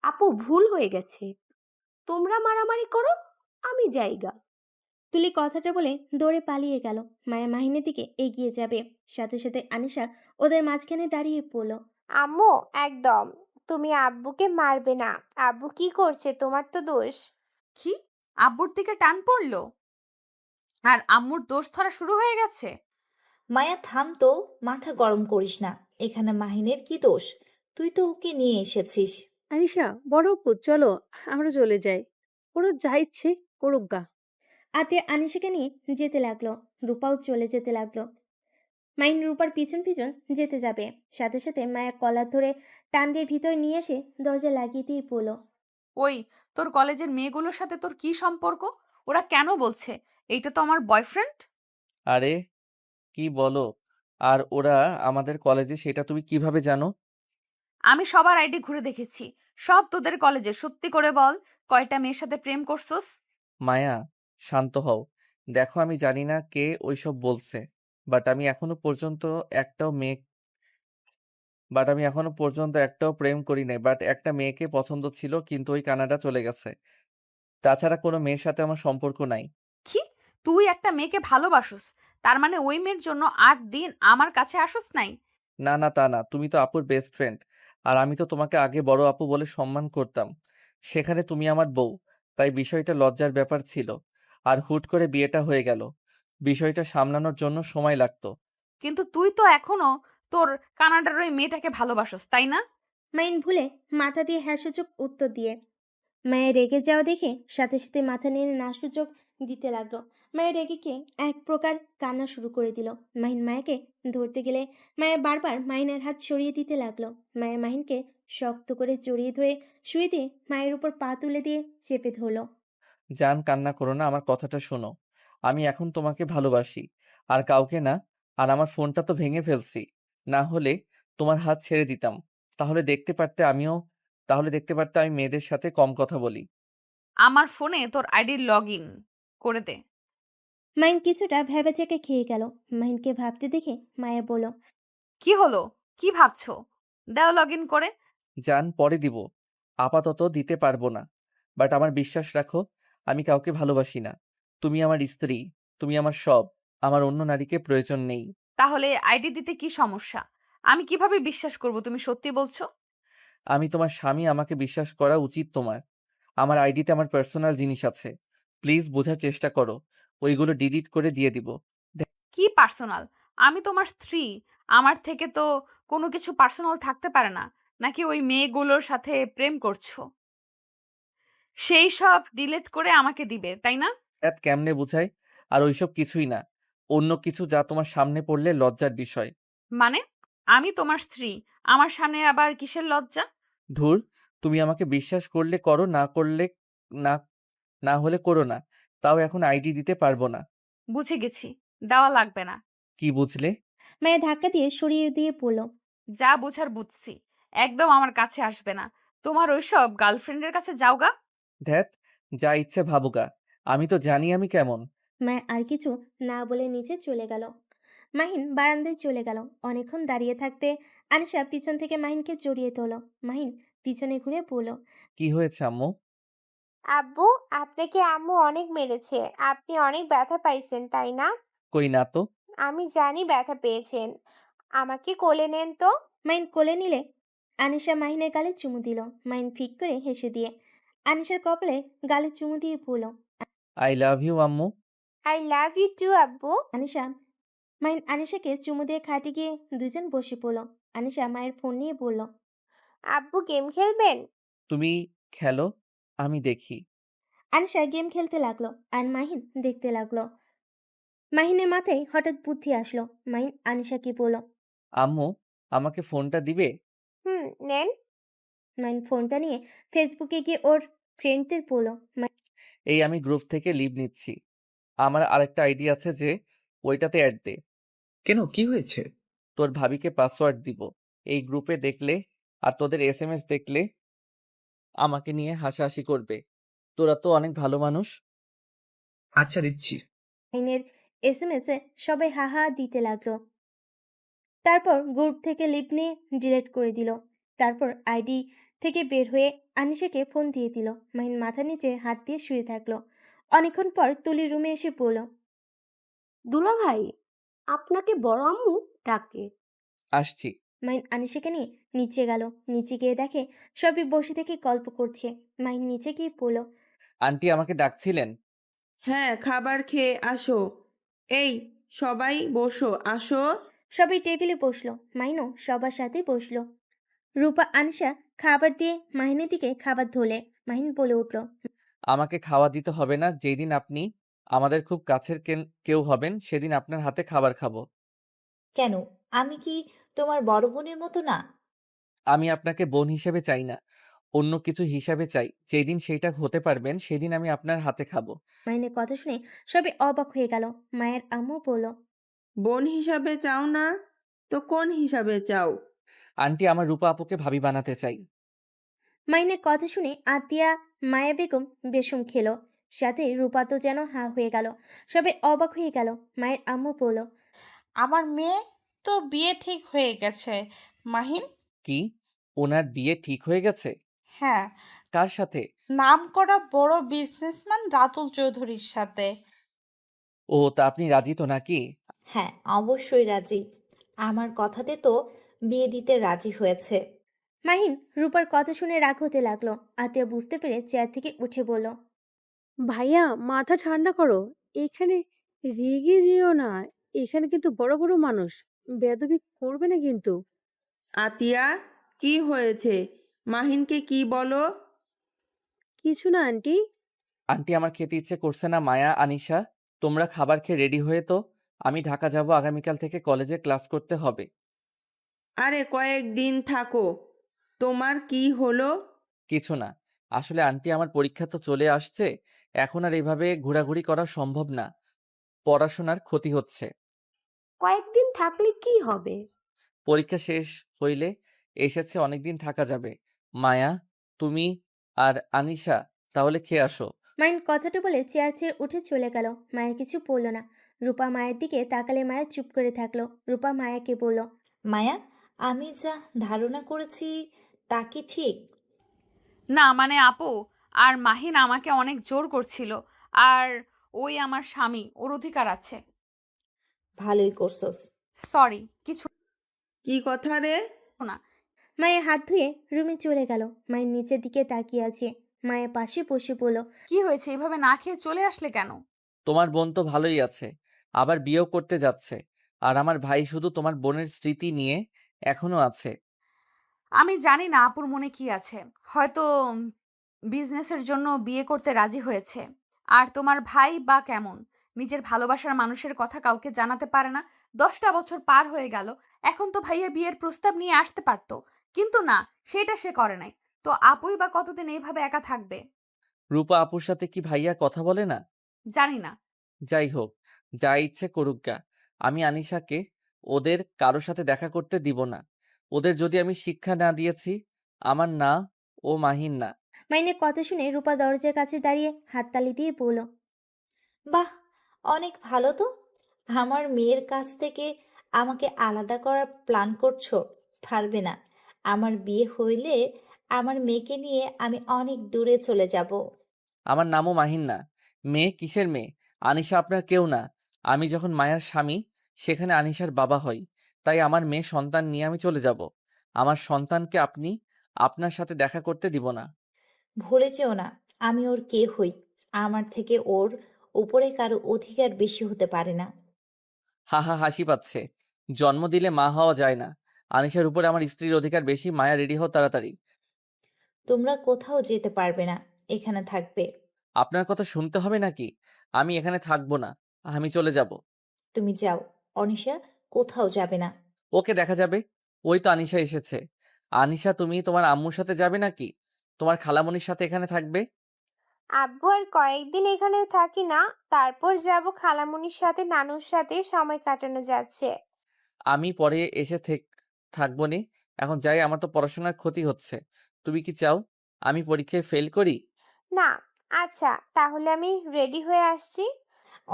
আপু ভুল হয়ে গেছে। তোমরা মারামারি করো, আমি যাইগা। তুলি কথাটা বলে দৌড়ে পালিয়ে গেল। মায়া মাহিনের দিকে এগিয়ে যাবে, সাথে সাথে আনিশা ওদের মাঝখানে দাঁড়িয়ে পড়ল। আম্মু, একদম তুমি আব্বুকে মারবে না। আব্বু কি করছে? তোমার তো দোষ। কি? আব্বুর দিকে টান পড়লো আর আম্মুর দোষ ধরা শুরু হয়ে গেছে? মায়া থাম তো, মাথা গরম করিস না। এখানে মাহিনের কি দোষ? তুই তো ওকে নিয়ে এসেছিস। আনিশা, বড় আপু, চলো আমরা চলে যাই। ওরা যা ইচ্ছে করুক গা। আতিয়া আনিশাকে নিয়ে যেতে লাগলো। রূপাও চলে যেতে লাগলো। মাইন রূপার পিছন পিছন যেতে যাবে, সাথে সাথে মায়া কলার ধরে টান দিয়ে ভিতরে নিয়ে এসে দরজা লাগিয়ে দিয়ে বলল, ওই, তোর কলেজের মেয়েগুলোর সাথে তোর কি সম্পর্ক? ওরা কেন বলছে এইটা তো আমার বয়ফ্রেন্ড? আরে কি বলো? আর ওরা আমাদের কলেজে, সেটা তুমি কিভাবে জানো? আমি সবার আইডি ঘুরে দেখেছি, সব তোদের কলেজে। সত্যি করে বল, কয়টা মেয়ের সাথে প্রেম করছস? মায়া, শান্ত হও। দেখো আমি জানি না কে ওইসব বলছে, বাট আমি এখনো পর্যন্ত একটাও মেয়ে বাট আমি এখনো পর্যন্ত একটাও প্রেম করি নাই। বাট একটা মেয়েকে পছন্দ ছিল, কিন্তু ওই কানাডা চলে গেছে। তাছাড়া কোনো মেয়ের সাথে আমার সম্পর্ক নাই। কি? তুই একটা মেয়েকে ভালোবাসস, তার মানে ওই মেয়ের জন্য 8 দিন আমার কাছে আসস নাই? না না, তা না, তুমি তো আপুর বেস্ট ফ্রেন্ড, আর আমি তো তোমাকে আগে বড় আপু বলে সম্মান করতাম। সেখানে তুমি আমার বউ, তাই বিষয়টা লজ্জার ব্যাপার ছিল। আর হুট করে বিয়েটা হয়ে গেল, বিষয়টা সামলানোর জন্য সময় লাগতো। কিন্তু তুই তো এখনো তোর কানাডার ওই মেয়েটাকে ভালোবাসস, তাই না? মাইন ভুলে মাথা দিয়ে হ্যাঁ সূচক উত্তর দিয়ে মায়ের রেগে যাওয়া দেখে সাথে সাথে মাথা নেড়ে না সূচক দিতে লাগলো। মায়ের রেগেকে এক প্রকার কান্না শুরু করে দিল। মাহিন মায়াকে ধরতে গেলে মায়া বারবার মাহিনের হাত সরিয়ে দিতে লাগলো। মায়া মাহিনকে শক্ত করে জড়িয়ে ধরে শুয়ে দিয়ে মায়ের উপর পা তুলে দিয়ে চেপে ধরলো। জান, কান্না করো না, আমার কথাটা শোনো। আমি এখন তোমাকে ভালোবাসি, আর কাউকে না। আর আমার ফোনটা তো ভেঙে ফেলছি, না হলে তোমার হাত ছেড়ে দিতাম। তাহলে দেখতে পারতে আমি মেয়েদের সাথে কম কথা বলি। আমার ফোনে তোর আইডি লগ ইন করে দে। মাহিন কিছুটা ভেবেচেকে খেয়ে গেল। মাহিনকে ভাবতে দেখে মায়া বলল, কি হলো? কি ভাবছো? দাও লগ ইন করে। জান, পরে দিব, আপাতত দিতে পারবো না। বাট আমার বিশ্বাস রাখো, আমি কাউকে ভালোবাসি না। তুমি আমার স্ত্রী, তুমি আমার সব। আমার অন্য নারীকে প্রয়োজন নেই। তাহলে আইডি দিতে কি সমস্যা? আমি কিভাবে বিশ্বাস করব তুমি সত্যি বলছো? আমি তোমার স্বামী, আমাকে বিশ্বাস করা উচিত তোমার। আমার আইডিতে আমার পার্সোনাল জিনিস আছে, প্লিজ বোঝার চেষ্টা করো। ওইগুলো ডিলিট করে দিয়ে দিব। কি পার্সোনাল? আমি তোমার স্ত্রী, আমার থেকে তো কোনো কিছু পার্সোনাল থাকতে পারে না। নাকি ওই মেয়েগুলোর সাথে প্রেম করছো? সেই সব ডিলিট করে আমাকে দিবে, তাই না? এত কেমনে বুঝাই? আর ওইসব কিছুই না, অন্য কিছু যা তোমার সামনে পড়লে লজ্জার বিষয়। মানে, আমি তোমার স্ত্রী, আমার সামনে আবার কিসের লজ্জা? ধুর, তুমি আমাকে বিশ্বাস করলে করো, না করলে না, না হলে করো না। তাও এখন আইডি দিতে পারবো না। বুঝে গেছি, দেওয়া লাগবে না। কি বুঝলে? মায়া ধাক্কা দিয়ে সরিয়ে দিয়ে বলল। যা বোঝার বুঝছি। একদম আমার কাছে আসবে না। তোমার ওইসব গার্লফ্রেন্ডের কাছে যাও গা। ধ্যাত, যা ইচ্ছে ভাবুকা, আমি তো জানি আমি কেমন। মায়া আর কিছু না বলে নিচে চলে গেল। মাহিন বারান্দায় চলে গেল। অনেকক্ষণ দাঁড়িয়ে থাকতে আনিশা পিছন থেকে মাহিনকে জড়িয়ে তোলো। মাহিন পিছনে ঘুরে বলল। কি হয়েছে আম্মু? আব্বু, আপনাকে আম্মু অনেক মেরেছে। আপনি অনেক ব্যথা পাইছেন, তাই না? কই না তো। আমি জানি ব্যথা পেয়েছেন। আমাকে কোলে নেন তো। মাহিন কোলে নিলে আনিশা মাহিনের গালে চুমু দিল। মাহিন ফিক করে হেসে দিয়ে আনিশার কপালে গালে চুমু দিয়ে বলল। আই লাভ ইউ আম্মু। আই লাভ ইউ টু আব্বু। আনিশা মাহিন আনিশাকে চুমু দিয়ে খাটে গিয়ে দুজন বসে পড়ল। আনিশা মায়ের ফোন নিয়ে বলল। আব্বু গেম খেলবেন? তুমি খেলো, আমি দেখি। আনিশা গেম খেলতে লাগলো আর মাহিন দেখতে লাগলো। মাহিনের মাথায় হঠাৎ বুদ্ধি আসলো। মাহিন আনিশাকে বলল। আম্মু, আমাকে ফোনটা দিবে? নেন। মাহিন ফোনটা নিয়ে ফেসবুকে গিয়ে ওর ফ্রেন্ডদের বলল। এই আমি গ্রুপ থেকে লিভ নিচ্ছি। আমার আরেকটা আইডি আছে, যে ওইটাতে অ্যাড দে। কেন, কি হয়েছে? তোর ভাবিকে পাসওয়ার্ড দিব। এই গ্রুপে দেখলে আর তোদের এসএমএস দেখলে আমাকে নিয়ে হাসাহাসি করবে। তোরা তো অনেক ভালো মানুষ। আচ্ছা, দিচ্ছি। মাহিনের এসএমএসে সবাই হা হা দিতে লাগলো। তারপর গ্রুপ থেকে লিভ নিয়ে ডিলিট করে দিল। তারপর আইডি থেকে বের হয়ে আনিশাকে ফোন দিয়ে দিল। মাহিন মাথা নিচে হাত দিয়ে শুয়ে থাকলো। অনেকক্ষণ পর তুলি রুমে এসে বলল। দুলা ভাই, আপনাকে বড় আম্মু ডাকে। আসছি। মাহিন আনিশাকে নিয়ে নিচে গেল। নিচে গিয়ে দেখে সবই বসে থেকে গল্প করছে। মাহিন নিচে গিয়ে বলল। আন্টি আমাকে ডাকছিলেন? হ্যাঁ, খাবার খেয়ে আসো। এই, সবাই বসো, আসো। সবাই টেবিলে বসলো। মাহিনও সবার সাথে বসলো। রূপা আনিশা খাবার দিয়ে মাহিনের দিকে খাবার ধরলে। মাহিন বলে উঠল। আমাকে খাওয়া দিতে হবে না। যেদিন আপনি আমাদের খুব কাছের কেউ হবেন, সেদিন আপনার হাতে খাবার খাবো। কেন? আমি কি তোমার বড় বোনের মতো না? আমি আপনাকে বোন হিসেবে চাই না, অন্য কিছু হিসাবে চাই। যেদিন সেইটা হতে পারবেন, সেদিন আমি আপনার হাতে খাবো। মাহিনের কথা শুনে সবাই অবাক হয়ে গেল। মায়ের আম্মু বলল। বোন হিসাবে চাও না তো কোন হিসাবে চাও? আন্টি, আমার রূপা আপুকে ভাবি বানাতে চাই। মাইনের কথা শুনে আতিয়া মায়া বেগম বেসম খেলো। সাথে রূপা তো যেন হা হয়ে গেল। সবাই অবাক হয়ে গেল। মায়ের আম্মু বলল। আমার মেয়ে তো বিয়ে ঠিক হয়ে গেছে। মাহিন। কি? ওনার বিয়ে ঠিক হয়ে গেছে? হ্যাঁ, কার সাথে? নামকরা বড় বিজনেসম্যান রাতুল চৌধুরীর সাথে। ও, তা আপনি রাজি তো নাকি? হ্যাঁ, অবশ্যই রাজি। আমার কথাতে তো বিয়ে দিতে রাজি হয়েছে। মাহিন রূপার কথা শুনে রাগ হতে লাগলো। আতিয়া বুঝতে পেরে চেয়ার থেকে উঠে বলল। ভাইয়া, মাথা ঠান্ডা করো। এখানে রেগে যেও না। এখানে কিন্তু বড় বড় মানুষ, বেয়াদবি করবে না কিন্তু। আতিয়া, কি হয়েছে? মাহিনকে কি বলো? কিছু না আন্টি। আন্টি, আমার খেতে ইচ্ছে করছে না। মায়া, আনিশা, তোমরা খাবার খেয়ে রেডি হয়ে তো। আমি ঢাকা যাব, আগামীকাল থেকে কলেজে ক্লাস করতে হবে। আরে কয়েকদিন থাকো। তোমার কি হলো? কিছু না। আসলে আন্টি, আমার পরীক্ষা তো চলে আসছে। এখন আর এভাবে ঘোরাঘুরি করা সম্ভব না। পড়াশোনার ক্ষতি হচ্ছে। কয়েকদিন থাকলে কি হবে? পরীক্ষা শেষ হইলে এসেছে, অনেকদিন থাকা যাবে। মায়া, তুমি আর আনিশা তাহলে খেয়ে আসো। মাহিন কথাটা বলে চেয়ার ছেড়ে উঠে চলে গেল। মায়ের কিছু বলল না। রূপা মায়ের দিকে তাকালে মায়া চুপ করে থাকলো। রূপা মায়াকে বলল। মায়া, আমি যা ধারণা করেছি তা কি ঠিক? না মানে আপু, আর মাহিন আমাকে অনেক জোর করছিল। আর ওই আমার স্বামী, ওর অধিকার আছে। ভালোই করছস। সরি, কিছু কি কথা রে? না। মায়ের হাত ধুয়ে রুমে চলে গেল। মায়ের নিচের দিকে তাকিয়ে আছে। মায়ের পাশে বসে বলল। কি হয়েছে, এভাবে না খেয়ে চলে আসলে কেন? তোমার বোন তো ভালোই আছে, আবার বিয়েও করতে যাচ্ছে। আর আমার ভাই শুধু তোমার বোনের স্মৃতি নিয়ে এখনো আছে। আমি জানি না আপুর মনে কি আছে। হয়তো বিজনেসের জন্য বিয়ে করতে রাজি হয়েছে। আর তোমার ভাই বা কেমন, নিজের ভালোবাসার মানুষের কথা কাউকে জানাতে পারে না। 10টা বছর পার হয়ে গেল। এখন তো ভাইয়া বিয়ের প্রস্তাব নিয়ে আসতে পারতো, কিন্তু না, সেটা সে করে নাই। তো আপুই বা কতদিন এইভাবে একা থাকবে? রূপা আপুর সাথে কি ভাইয়া কথা বলে না? জানি না। যাই হোক, যা ইচ্ছে করুক গা, আমি আনিশাকে ওদের কারো সাথে দেখা করতে দিব না। ওদের যদি আমি শিক্ষা না দিয়েছি, আমার না ও মাহিন না। মাইনের কথা শুনে রূপা দরজার কাছে দাঁড়িয়ে হাততালি দিয়ে বলল, বাহ, অনেক ভালো তো। আমার মেয়ের কাছ থেকে আমাকে আলাদা করার প্ল্যান করছো? পারবে না। আমার বিয়ে হইলে আমার মেয়েকে নিয়ে আমি অনেক দূরে চলে যাব। আমার নামও মাহিন না। মেয়ে কিসের মেয়ে? আনিশা আপনার কেউ না। আমি যখন মায়ার স্বামী, সেখানে আনিশার বাবা হই। তাই আমার মেয়ে সন্তান নিয়ে আমি চলে যাব। আমার সন্তানকে আপনি আপনার সাথে দেখা করতে দিব না। ভুলে যেও না, আমি ওর কে হই। আমার থেকে ওর উপরে কারো অধিকার বেশি হতে পারে না। হা হা, হাসি পাচ্ছে। জন্ম দিলে মা হওয়া যায় না। আনিশার উপরে আমার স্ত্রীর অধিকার বেশি। মায়া, রেডি হও তাড়াতাড়ি। তোমরা কোথাও যেতে পারবে না, এখানে থাকবে। আপনার কথা শুনতে হবে নাকি? আমি এখানে থাকবো না। আমি চলে যাব। তুমি যাও। অনিশা কোথাও যাবে না। ওকে দেখা যাবে। ওই তো আনিশা এসেছে। আনিশা, তুমি তোমার আম্মুর সাথে যাবে নাকি তোমার খালামণির সাথে এখানে থাকবে? আব্বু আর কয়েকদিন এখানে থাকি না, তারপর যাব খালামণির সাথে, নানুর সাথে সময় কাটানো যাচ্ছে। আমি পরে এসে থাকবো নে। এখন যাই, আমার তো পড়াশোনার ক্ষতি হচ্ছে। তুমি কি চাও আমি পরীক্ষায় ফেল করি? না, আচ্ছা তাহলে আমি রেডি হয়ে আসছি।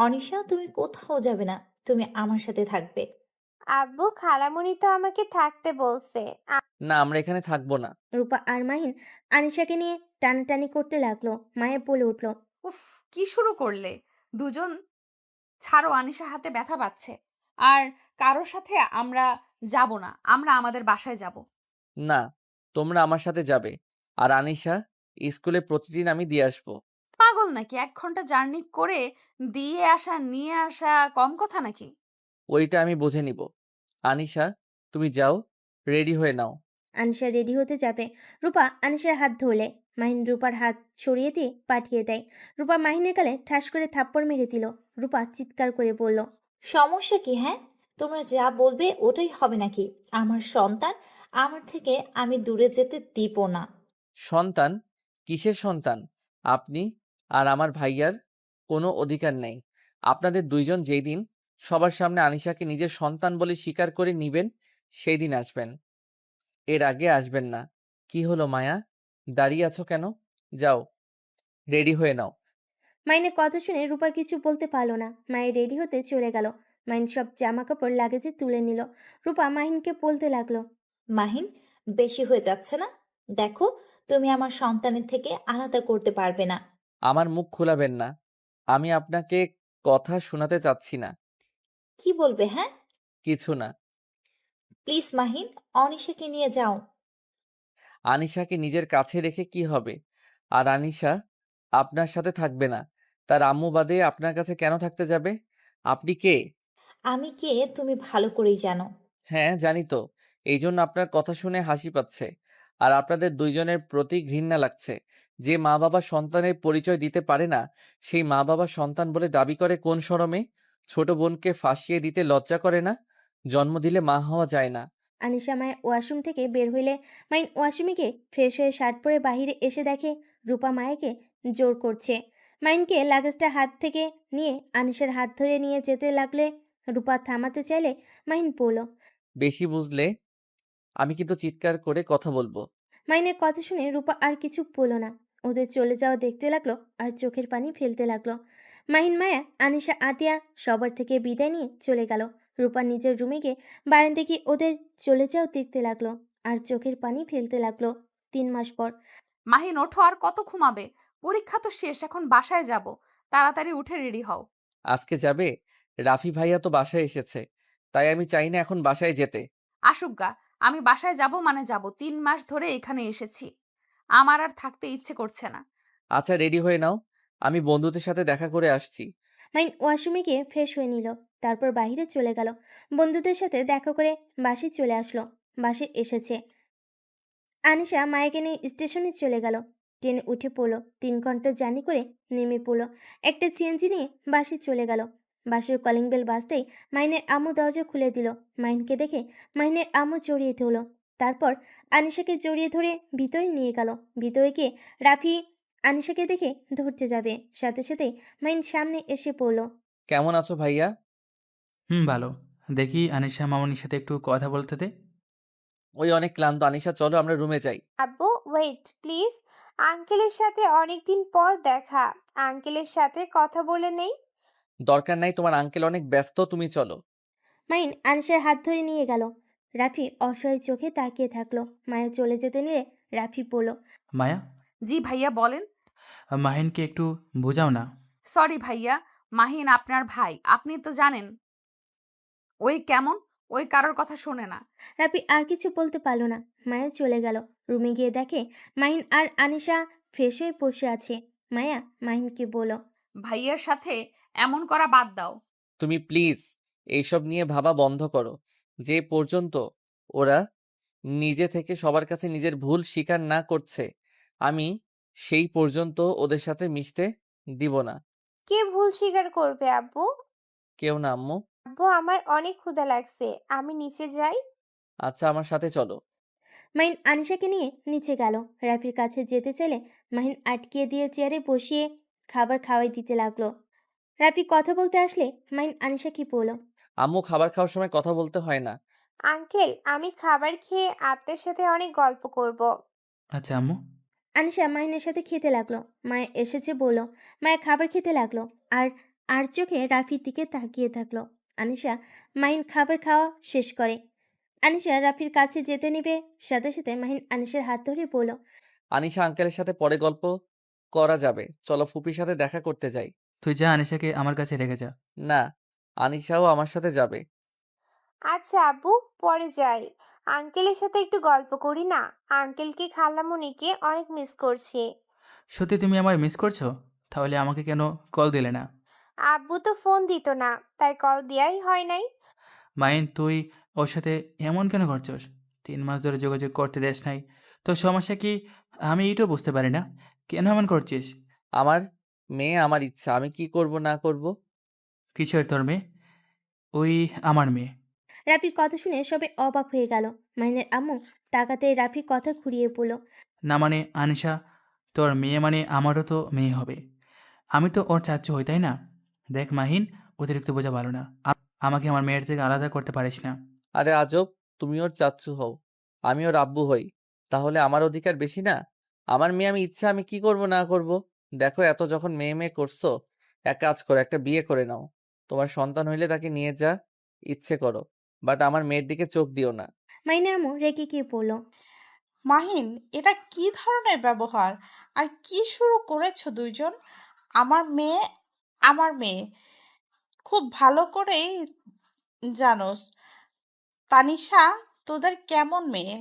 অনিশা, তুমি কোথাও যাবে না, তুমি আমার সাথে থাকবে। আব্বু, খালামণি তো আমাকে থাকতে বলছে। না, আমরা এখানে থাকবো না। রূপা আর মাহিন আনিশাকে নিয়ে টানাটানি করতে লাগলো। মায়া বলে উঠল, উফ, কি শুরু করলে দুজন? ছাড়ো, আনিশা হাতে ব্যথা পাচ্ছে। আর কারোর সাথে আমরা যাব না, আমরা আমাদের বাসায় যাব। না, তোমরা আমার সাথে যাবে। আর আনিশা স্কুলে প্রতিদিন আমি দিয়ে আসবো। পাগল নাকি? 1 ঘন্টা জার্নি করে দিয়ে আসা নিয়ে আসা কম কথা নাকি? ওইটা আমি বুঝে নিব। আনিশা, তুমি যাও, রেডি হয়ে নাও। আনিশা রেডি হতে যাবে। রূপা আনিশার হাত ধরলে মাহিন রূপার হাত সরিয়ে দিয়ে পাঠিয়ে দেয়। রূপা মাহিনের গালে ঠাস করে থাপ্পড় মেরে দিল। রূপা চিৎকার করে বলল, সমস্যা কি? হ্যাঁ, তোমরা যা বলবে ওটাই হবে নাকি? আমার সন্তান আমার থেকে আমি দূরে যেতে দিব না। সন্তান? কিসের সন্তান? আপনি আর আমার ভাইয়ার কোনো অধিকার নেই। আপনাদের দুইজন যেই দিন সবার সামনে আনিশাকে নিজের সন্তান বলে স্বীকার করে নিবেন, সেই দিন আসবেন। এর আগে আসবেন না। কি হলো মায়া, দাঁড়িয়ে আছো কেন? যাও, রেডি হয়ে নাও। মাইনের কথা শুনে রূপা কিছু বলতে পারলো না। মায়ের রেডি হতে চলে গেল। মাইন সব জামা কাপড় লাগেজে তুলে নিল। রূপা মাহিনকে বলতে লাগলো, মাহিন, বেশি হয়ে যাচ্ছে না? দেখো, তুমি আমার সন্তানের থেকে আলাদা করতে পারবে না। আমার মুখ খোলাবেন না। আমি আপনাকে কথা শোনাতে চাচ্ছি না। কি বলবে? হ্যাঁ, কিছু না। প্লিজ মাহিন, অনিশাকে নিয়ে যাও। আনিশাকে নিজের কাছে রেখে কি হবে? আর আনিশা আপনার সাথে থাকবে না। তার আম্মু বাদে আপনার কাছে কেন থাকতে যাবে? আপনি কে? আমি কে তুমি ভালো করেই জানো। হ্যাঁ, জানি তো। এই জন্য আপনার কথা শুনে হাসি পাচ্ছে। আর আপনাদের দুইজনের প্রতি ঘৃণা লাগছে। যে মা বাবা সন্তানের পরিচয় দিতে পারে না, সেই মা বাবা সন্তান বলে দাবি করে কোন শরমে? ছোট বোনকে ফাঁসিয়ে দিতে লজ্জা করে না? জন্ম দিলে মা হওয়া যায় না। আনিশা মায়ের ওয়াশরুম থেকে বের হইলে মাইন ওয়াশরুমে গিয়ে ফ্রেশ হয়ে শার্ট পরে বাহিরে এসে দেখে রূপা মায়াকে জোর করছে। মাইনকে লাগেজটা হাত থেকে নিয়ে আনিশার হাত ধরে নিয়ে যেতে লাগলে রূপা থামাতে চাইলে মাহিন বলল, বেশি বুঝলে আমি কিন্তু চিৎকার করে কথা বলবো। মাইনের কথা শুনে রূপা আর কিছু বলল না। ওদের চলে যাওয়া দেখতে লাগলো আর চোখের পানি ফেলতে লাগলো। মাহিন, মায়া, আনিশা, আতিয়া সবার থেকে বিদায় নিয়ে চলে গেল। রূপা নিজের রুমে গিয়ে বারান্দা গিয়ে ওদের চলে যাওয়া দেখতে লাগলো আর চোখের পানি ফেলতে লাগলো। 3 মাস পর মাহিন, ওঠো, আর কত ঘুমাবে? পরীক্ষা তো শেষ, এখন বাসায় যাব। তাড়াতাড়ি উঠে রেডি হও। আজকে যাবে? রাফি ভাইয়া তো বাসায় এসেছে। তাই আমি চাই না এখন বাসায় যেতে। আসুক গা, আমি বাসায় যাব মানে যাব। 3 মাস ধরে এখানে এসেছি, আমার আর থাকতে ইচ্ছে করছে না। আচ্ছা, রেডি হয়ে নাও। আমি বন্ধুদের সাথে দেখা করে আসছি। মাইন ওয়াশরুমে গিয়ে ফ্রেশ হয়ে নিল। তারপর বাইরে চলে গেল। বন্ধুদের সাথে দেখা করে বাসে চলে আসলো। বাসে এসেছে। আনিশা মায়াকে নিয়ে স্টেশনে চলে গেল। ট্রেনে উঠে পড়লো। 3 ঘন্টা জার্নি করে নেমে পড়লো। একটা সিএনজি নিয়ে বাসে চলে গেল। বাসের কলিং বেল বাজতেই মাইনের আম্মু দরজা খুলে দিল। মাইনকে দেখে মাইনের আম্মু জড়িয়ে ধরল। তারপর আনিশাকে জড়িয়ে ধরে ভিতরে নিয়ে গেল। ভিতরে গিয়ে রাফি আনিশাকে দেখে ধরতে যাবে, সাথে সাথে মাইন সামনে এসে পড়ল। কেমন আছো ভাইয়া? ভালো। দেখি আনিশা মামুনির সাথে একটু কথা বলতে দে। ওই অনেক ক্লান্ত। আনিশা চলো আমরা রুমে যাই। আব্বু ওয়েট প্লিজ, আঙ্কেলের সাথে অনেকদিন পর দেখা, আঙ্কেলের সাথে কথা বলে নেই। দরকার নাই, তোমার আঙ্কেল অনেক ব্যস্ত, তুমি চলো। মাইন আনিশার হাত ধরে নিয়ে গেল। রাফি অসহায় চোখে তাকিয়ে থাকলো। মায়া চলে যেতে নিলে রাফি বলল, মায়া, জি ভাইয়া বলেন। মাহিনকে একটু বোঝাও না। সরি ভাইয়া, মাহিন আপনার ভাই, আপনি তো জানেন ওই কেমন, ওই কারোর কথা শোনে না। রাফি আর কিছু বলতে পারল না। মায়া চলে গেল। রুমে গিয়ে দেখে মাহিন আর আনিশা ফ্রেশ হয়ে বসে আছে। মায়া মাহিনকে বলল, ভাইয়ার সাথে এমন করা বাদ দাও। তুমি প্লিজ এইসব নিয়ে ভাবা বন্ধ করো। যে পর্যন্ত ওরা নিজে থেকে সবার কাছে নিজের ভুল স্বীকার না করছে, আমি সেই পর্যন্ত ওদের সাথে মিশতে দিব না। কে ভুল স্বীকার করবে আব্বু? কেউ না আম্মু। আব্বু আমার অনেক ক্ষুধা লাগছে, আমি নিচে যাই। আচ্ছা, আমার সাথে চলো। মাহিন আনিশাকে নিয়ে নিচে গেল। রাফির কাছে যেতে চাইলে মাহিন আটকিয়ে দিয়ে চেয়ারে বসিয়ে খাবার খাওয়াই দিতে লাগলো। রাফি কথা বলতে আসলে মাহিন আনিশাকে বলল, আম্মু, খাবার খাওয়ার সময় কথা বলতে হয় না। আঙ্কেল আমি খাবার খেয়ে আপনার সাথে অনেক গল্প করব। আচ্ছা আম্মু। আনিশা মাহিনের সাথে খেতে লাগলো। মায়া এসেছে বলল। মায়া খাবার খেতে লাগলো আর আর চোখে রাফির দিকে তাকিয়ে থাকলো। আনিশা মাহিন খাবার খাওয়া শেষ করে। আনিশা রাফির কাছে যেতে নিবে, সাথে সাথে মাহিন আনিশার হাত ধরে বলল, আনিশা আঙ্কেলের সাথে পরে গল্প করা যাবে, চলো ফুপির সাথে দেখা করতে যাই। তুই যা, আনিশাকে আমার কাছে রেখে যা। না, আনিশাও আমার সাথে যাবে। আচ্ছা আব্বু, পরে যাই। আঙ্কেলের সাথে একটু গল্প করি না, আঙ্কেলকে খালামুনিকে অনেক মিস করছি। সত্যি তুমি আমায় মিস করছো? তাহলে আমাকে কেন কল দিলে না? আব্বু তো ফোন দিত না, তাই কল দেয়াই হয় নাই। মাইন, তুই ওর সাথে এমন কেন করছস? 3 মাস ধরে যোগাযোগ করতে দেস নাই। তোর সমস্যা কি? আমি এটাও বুঝতে পারি না। কেন এমন করছিস? আমার মেয়ে, আমার ইচ্ছা, আমি কি করব না করব। কিসের তোর মেয়ে? ওই আমার মেয়ে। রাফির কথা শুনে সবাই অবাক হয়ে গেল। মাহিনের আম্মু তাকাতে রাফি কথা ঘুরিয়ে বলল, না মানে আনিশা, তোর মেয়ে মানে আমারও তো মেয়ে হবে। আমি তো ওর চাচ্চু হই, তাই না? দেখ মাহিন, অতিরিক্ত বোঝা ভালো না। আমাকে আমার মেয়ের থেকে আলাদা করতে পারিস না। আরে আজব, তুমি ওর চাচ্চু হও, আমি ওর আব্বু হই, তাহলে আমার অধিকার বেশি না? আমার মেয়ে, আমি ইচ্ছা, আমি কি করব না করব। দেখো, এত যখন মেয়ে মেয়ে করছো, এক কাজ করো, একটা বিয়ে করে নাও। তোমার সন্তান হইলে তাকে নিয়ে যা ইচ্ছে করো, বাট আমার মেয়ের দিকে চোখ দিও না। মাহিনের আম্মু রেগে গিয়ে বলল, মাহিন, এটা কি ধরনের ব্যবহার? আর কি শুরু করেছো দুইজন? আমার মেয়ে, আমার মেয়ে, খুব ভালো করেই জানোস তানিশা তোদের কেমন মেয়ে।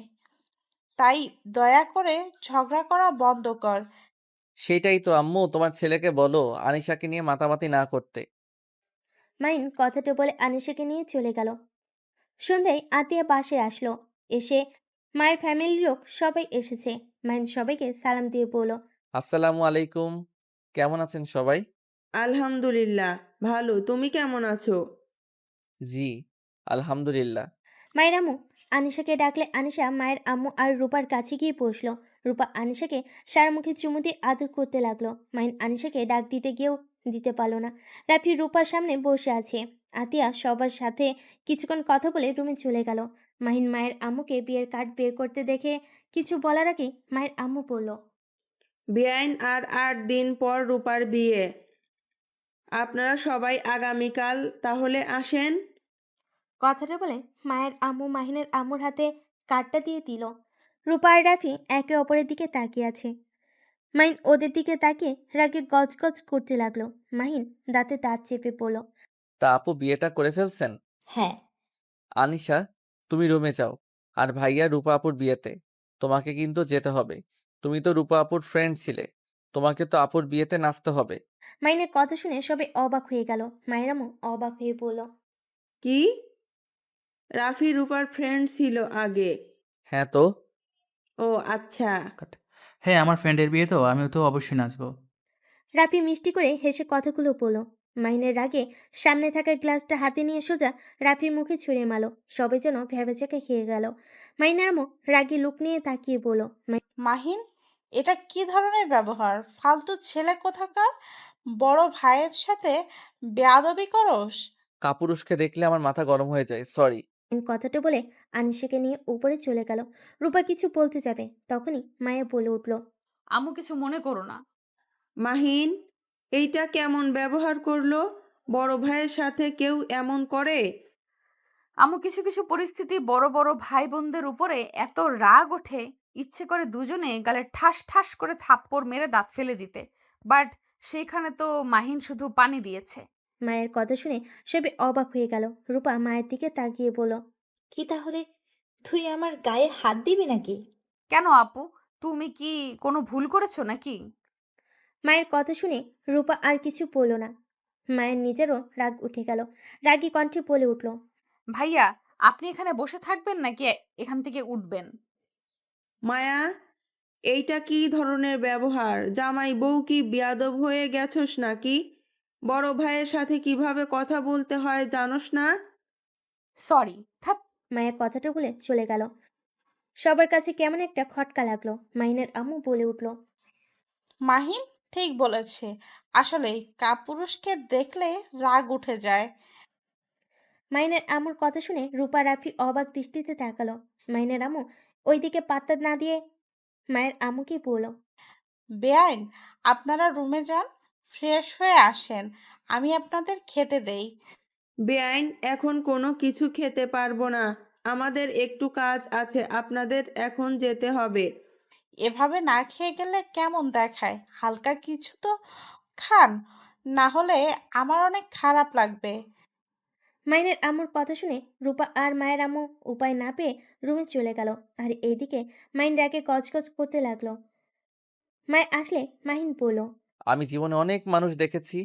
তাই দয়া করে ঝগড়া করা বন্ধ কর। সেটাই তো আম্মু, তোমার ছেলেকে বলো আনিশাকে নিয়ে মাতামাতি না করতে। মাহিন কথাটা বলে আনিশাকে নিয়ে চলে গেল। সন্ধ্যায় আতিয়া বাসায় আসলো। এসে মায়ের ফ্যামিলির লোক সবাই এসেছে। মাহিন সবাইকে সালাম দিয়ে বলল, আসসালামু আলাইকুম, কেমন আছেন সবাই? আলহামদুলিল্লাহ ভালো, তুমি কেমন আছো? জি, আলহামদুলিল্লাহ। মায়ের আম্মু আনিশাকে ডাকলে আনিশা মায়ের আম্মু আর রূপার কাছে গিয়ে বসলো। রূপা আনিশাকে সারা মুখে চুমু দিয়ে আদর করতে লাগলো। মাহিন আনিশাকে ডাক দিতে গিয়েও দিতে পারলো না। রাফি রূপার সামনে বসে আছে। আতিয়া সবার সাথে কিছুক্ষণ কথা বলে রুমে চলে গেল। মাহিন মায়ের আম্মুকে বিয়ের কার্ড বের করতে দেখে কিছু বলার আগেই মায়ের আম্মু বলল, বেআইন আর 8 দিন পর রূপার বিয়ে। আপনারা সবাই আগামীকাল তাহলে আসেন। কথাটা বলে মায়ের আম্মু মাহিনের আম্মুর হাতে কার্ডটা দিয়ে দিল। রূপা আর রাফি একে অপরের দিকে তাকিয়ে আছে। মাহিন ওদের দিকে তাকিয়ে রাগে গজগজ করতে লাগলো। মাহিন দাঁতে দাঁত চেপে পড়ল, তা আপু বিয়েটা করে ফেলছেন? হ্যাঁ। আনিশা, তুমি রুমে যাও। আর ভাইয়া রূপা আপুর বিয়েতে তোমাকে কিন্তু যেতে হবে। তুমি তো রূপা আপুর ফ্রেন্ড ছিলে, তোমাকে তো আপুর বিয়েতে নাচতে হবে। মাহিনের কথা শুনে সবাই অবাক হয়ে গেল। মায়ের আম্মু অবাক হয়ে বলল, কি? রাফি রূপার ফ্রেন্ড ছিল আগে? হ্যাঁ তো। ও আচ্ছা। কাট। হ্যাঁ, আমার ফ্রেন্ডের বিয়ে তো, আমিও তো অবশ্যই নাচবো। রাফি মিষ্টি করে হেসে কথাগুলো বলল। মাহিনের রাগে সামনে থাকা গ্লাসটা হাতে নিয়ে সোজা রাফির মুখে ছুঁড়ে মারল। সবাই যেন ভ্যাবাচাকা খেয়ে গেল। মাহিনের আম্মু রাগী লুক নিয়ে তাকিয়ে বলল, মাহিন, এটা কি ধরনের ব্যবহার? ফালতু ছেলে কোথাকার! বড় ভাইয়ের সাথে বেয়াদবি করস? কাপুরুষকে দেখলে আমার মাথা গরম হয়ে যায়, সরি। কথাটা বলে আনিশাকে নিয়ে উপরে চলে গেল। রূপা কিছু বলতে যাবে, তখনই মায়া বলে উঠল। আম্মু কিছু মনে করো না। মাহিন, এইটা কেমন ব্যবহার করলো? বড় ভাইয়ের সাথে কেউ এমন করে? আম্মু কিছু কিছু পরিস্থিতি বড় বড় ভাই বোনদের উপরে এত রাগ ওঠে, ইচ্ছে করে দুজনে গালে ঠাস ঠাস করে থাপ্পড় মেরে দাঁত ফেলে দিতে, বাট সেইখানে তো মাহিন শুধু পানি দিয়েছে। মায়ের কথা শুনে সবে অবাক হয়ে গেল। রূপা মায়ের দিকে তাকিয়ে বলল। কি তাহলে তুই আমার গায়ে হাত দিবি নাকি? কেন আপু, তুমি কি কোনো ভুল করেছো নাকি? মায়ের কথা শুনে রূপা আর কিছু বলল না। মায়ের নিজেরও রাগ উঠে গেল। রাগী কণ্ঠে বলে উঠল। ভাইয়া, আপনি এখানে বসে থাকবেন নাকি এখান থেকে উঠবেন? মায়া, এইটা কি ধরনের ব্যবহার? জামাই বউ কি বেয়াদব হয়ে গেছস নাকি? বড় ভাইয়ের সাথে কিভাবে কথা বলতে হয় জানোস না? সরি, থাপ। মায়ের কথাটা বলে চলে গেল। সবার কাছে কেমন একটা খটকা লাগলো। মাইনের আম্মু বলে উঠল। মাহিন ঠিক বলেছে। আসলেই কাপুরুষকে দেখলে রাগ উঠে যায়। মাইনের আম্মুর কথা শুনে রূপা রাফি অবাক দৃষ্টিতে তাকালো। মাইনের আম্মু ওইদিকে পাত্তা না দিয়ে মায়ের আম্মুকে বলল। বেআইন, আপনারা রুমে যান, ফ্রেশ হয়ে আসেন, আমি আপনাদের খেতে দেই। বেআইন, এখন কোনো কিছু খেতে পারবো না। আমাদের একটু কাজ আছে, আপনাদের এখন যেতে হবে। এভাবে না খেয়ে গেলে কেমন দেখায়? হালকা কিছু তো খান, না হলে আমার অনেক খারাপ লাগবে। মাইনের আম্মুর কথা শুনে রূপা আর মায়ের আম্মু উপায় না পেয়ে রুমে চলে গেল। আর এইদিকে মাইন রাগে গজগজ করতে লাগলো। মায় আসলে মাহিন বলল। আমি জীবনে অনেক মানুষ দেখেছি,